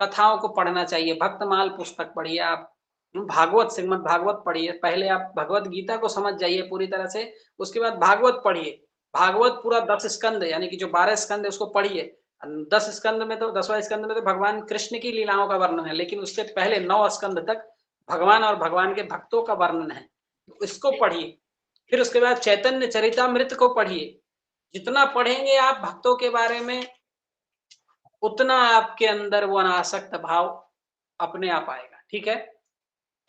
कथाओं को पढ़ना चाहिए। भक्तमाल पुस्तक पढ़िए आप, भागवत, श्रीमद् भागवत पढ़िए। पहले आप भगवत गीता को समझ जाइए पूरी तरह से, उसके बाद भागवत पढ़िए। भागवत पूरा 10 स्कंद, यानी कि जो 12 स्कंद है उसको पढ़िए। 10 स्कंद में तो 10वां स्कंद में तो भगवान कृष्ण की लीलाओं का वर्णन है, लेकिन उससे पहले 9 स्कंद तक भगवान और भगवान के भक्तों का वर्णन है, तो इसको पढ़िए। फिर उसके बाद चैतन्य चरितामृत को पढ़िए। जितना पढ़ेंगे आप भक्तों के बारे में, उतना आपके अंदर वो अनासक्त भाव अपने आप आएगा। ठीक है,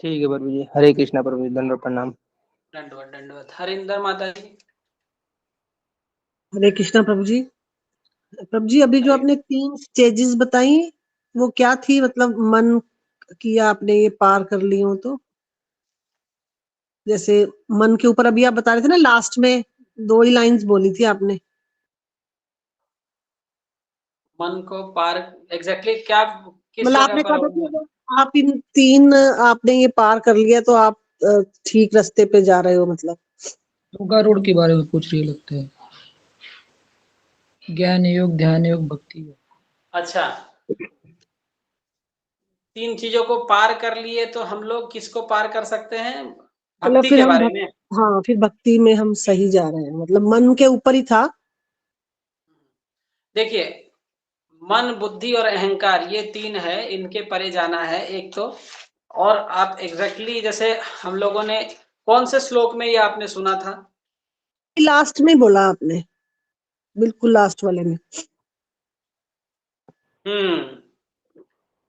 ठीक है प्रभु जी, हरे कृष्णा प्रभु जी, दंडवत प्रणाम। दंडवत दंडवत। हरिंदर माता जी। हरे कृष्णा प्रभु जी। प्रभु जी, अभी जो आपने 3 स्टेजेस बताई वो क्या थी, मतलब मन किया आपने ये पार कर ली हो तो? जैसे मन के ऊपर अभी आप बता रहे थे ना, लास्ट में 2 ही लाइंस बोली थी आपने। मन को पार एग्जैक्टली क्या, किस मतलब जगह आपने पर कहा था कि आप इन 3 आपने ये पार कर लिया तो आप ठीक रास्ते पे जा रहे हो मतलब। योगा रोड के बारे में पूछ रही है लगता है। ज्ञान योग, ध्यान योग, भक्ति योग। अच्छा, 3 चीजों को पार कर लिए तो हम लोग किसको पार कर सकते हैं? मतलब भक्ति फिर के हम बारे में। हाँ, फिर भक्ति में हम सही जा रहे हैं, मतलब मन के ऊपर ही था। देखिए, मन, बुद्धि और अहंकार ये 3 है, इनके परे जाना है एक तो। और आप एग्जैक्टली जैसे हम लोगों ने कौन से श्लोक में ये आपने सुना था? लास्ट में बोला आपने, बिल्कुल लास्ट वाले में।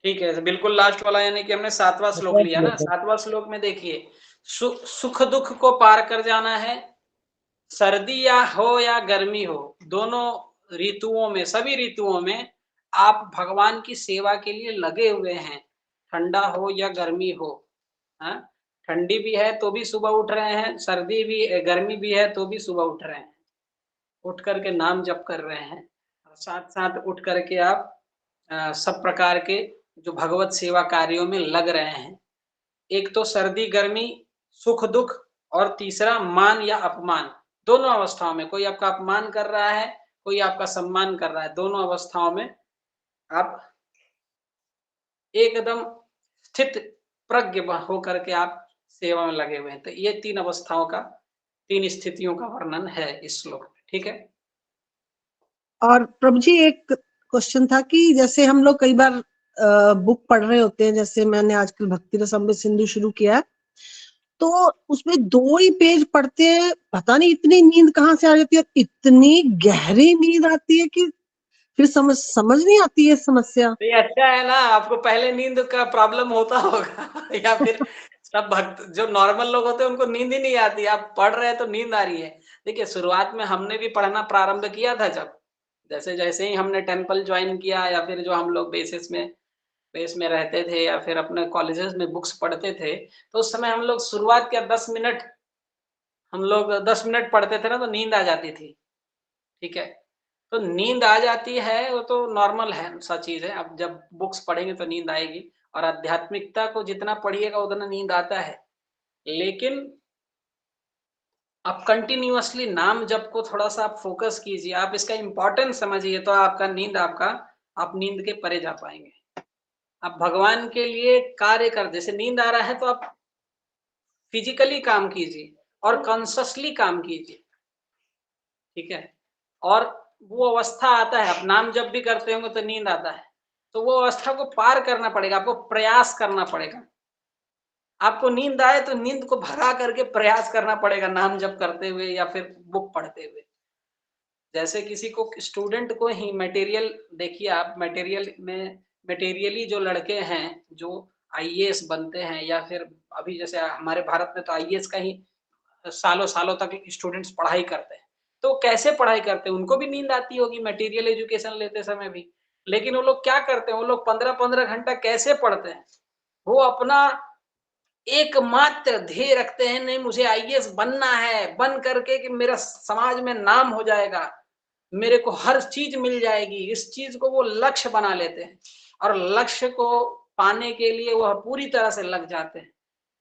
ठीक है, बिल्कुल लास्ट वाला, यानी कि हमने 7वां श्लोक लिया ना। 7वां श्लोक में देखिए, सुख दुख को पार कर जाना है। सर्दी या हो या गर्मी हो, दोनों ऋतुओं में, सभी ऋतुओं में आप भगवान की सेवा के लिए लगे हुए हैं। ठंडा हो या गर्मी हो, हाँ, ठंडी भी है तो भी सुबह उठ रहे हैं, सर्दी भी, गर्मी भी है तो भी सुबह उठ रहे हैं, उठ करके नाम जप कर रहे हैं। साथ साथ उठ करके आप सब प्रकार के जो भगवत सेवा कार्यों में लग रहे हैं। एक तो सर्दी गर्मी, सुख दुख, और तीसरा मान या अपमान। दोनों अवस्थाओं में, कोई आपका अपमान कर रहा है, कोई आपका सम्मान कर रहा है, दोनों अवस्थाओं में आप एकदम स्थित प्रज्ञ होकर के आप सेवा में लगे हुए हैं। तो ये 3 अवस्थाओं का, 3 स्थितियों का वर्णन है इस श्लोक में। ठीक है। और प्रभु जी एक क्वेश्चन था कि जैसे हम लोग कई बार बुक पढ़ रहे होते हैं, जैसे मैंने आजकल भक्ति रसामृत सिंधु शुरू किया है, तो उसमें 2 ही पेज पढ़ते हैं, पता नहीं इतनी नींद कहाँ से आ जाती है, इतनी गहरी नींद आती है कि फिर समझ नहीं आती है समस्या। तो ये अच्छा है ना, आपको पहले नींद का प्रॉब्लम होता होगा या फिर सब भक्त जो नॉर्मल लोग होते हैं उनको नींद ही नहीं आती, आप पढ़ रहे हैं तो नींद आ रही है। देखिए, शुरुआत में हमने भी पढ़ना प्रारंभ किया था, जब जैसे जैसे ही हमने टेम्पल ज्वाइन किया, या फिर जो हम लोग बेस में रहते थे, या फिर अपने कॉलेजेस में बुक्स पढ़ते थे, तो उस समय हम लोग शुरुआत के 10 मिनट, हम लोग 10 मिनट पढ़ते थे ना, तो नींद आ जाती थी। ठीक है, तो नींद आ जाती है, वो तो नॉर्मल है, सा चीज है। अब जब बुक्स पढ़ेंगे तो नींद आएगी, और आध्यात्मिकता को जितना पढ़िएगा उतना नींद आता है। लेकिन आप कंटिन्यूअसली नाम जप को थोड़ा सा आप फोकस कीजिए, आप इसका इम्पोर्टेंस समझिए, तो आपका नींद आप नींद के परे जा पाएंगे। आप भगवान के लिए कार्य कर, जैसे नींद आ रहा है तो आप फिजिकली काम कीजिए और कॉन्शियसली काम कीजिए। ठीक है, और वो अवस्था आता है, आप नाम जब भी करते होंगे तो नींद आता है, तो वो अवस्था को पार करना पड़ेगा, आपको प्रयास करना पड़ेगा। आपको नींद आए तो नींद को भगा करके प्रयास करना पड़ेगा, नाम जप करते हुए या फिर बुक पढ़ते हुए। जैसे किसी को, स्टूडेंट को ही मटेरियल, देखिए आप मटेरियली जो लड़के हैं जो आईएएस बनते हैं, या फिर अभी जैसे हमारे भारत में तो आईएएस का ही सालों सालों तक स्टूडेंट्स पढ़ाई करते हैं, तो कैसे पढ़ाई करते हैं? उनको भी नींद आती होगी मटेरियल एजुकेशन लेते समय भी, लेकिन वो लोग क्या करते हैं? वो लोग 15-15 घंटा कैसे पढ़ते हैं? वो अपना एकमात्र ध्येय रखते हैं, नहीं मुझे आईएएस बनना है, बन करके कि मेरा समाज में नाम हो जाएगा, मेरे को हर चीज मिल जाएगी, इस चीज को वो लक्ष्य बना लेते हैं, और लक्ष्य को पाने के लिए वह पूरी तरह से लग जाते हैं।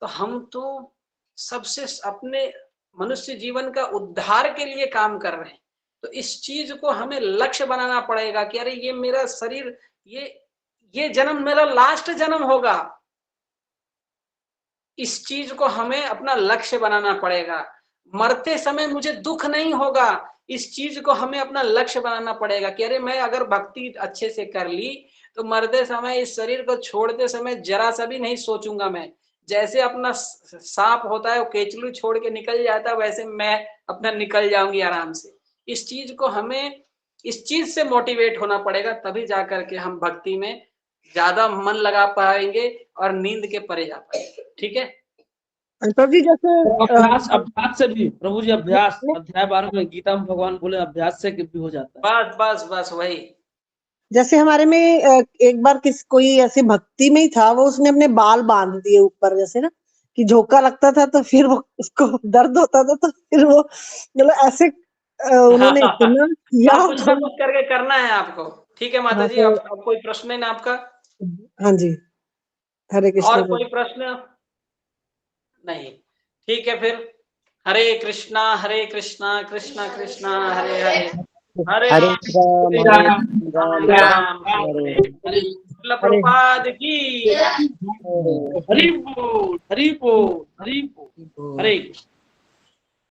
तो हम तो सबसे अपने मनुष्य जीवन का उद्धार के लिए काम कर रहे हैं, तो इस चीज को हमें लक्ष्य बनाना पड़ेगा कि अरे ये मेरा शरीर, ये जन्म मेरा लास्ट जन्म होगा, इस चीज को हमें अपना लक्ष्य बनाना पड़ेगा। मरते समय मुझे दुख नहीं होगा, इस चीज को हमें अपना लक्ष्य बनाना पड़ेगा कि अरे मैं अगर भक्ति अच्छे से कर ली तो मरते समय, इस शरीर को छोड़ते समय जरा सा भी नहीं सोचूंगा मैं। जैसे अपना सांप होता है वो केचलू छोड़ के निकल जाता है, वैसे मैं अपना निकल जाऊंगी आराम से। इस चीज को हमें, इस चीज से मोटिवेट होना पड़ेगा, तभी जाकर के हम भक्ति में ज्यादा मन लगा पाएंगे और नींद के परे जा पाएंगे। ठीक है। प्रभु जी जैसे अभ्यास से भी प्रभु जी, अभ्यास, अध्याय 12 में गीता में भगवान बोले अभ्यास से भी हो जाता है। बस वही। जैसे हमारे में एक बार कोई ऐसे भक्ति में ही था, वो उसने अपने बाल बांध दिए ऊपर, जैसे ना कि झोंका लगता था तो फिर वो उसको दर्द होता था, तो फिर वो मतलब ऐसे उन्होंने इतना किया। कुछ ना कुछ करके करना है आपको। ठीक है माता जी, अब कोई प्रश्न है ना आपका? हाँ जी, हरे कृष्ण। और कोई प्रश्न? नहीं। ठीक है, फिर हरे कृष्णा कृष्णा कृष्णा हरे हरे, हरे हरे राम राम राम हरे हरे। प्रभुपाद की हरि बोल हरि बोल हरि बोल। हरे कृष्ण।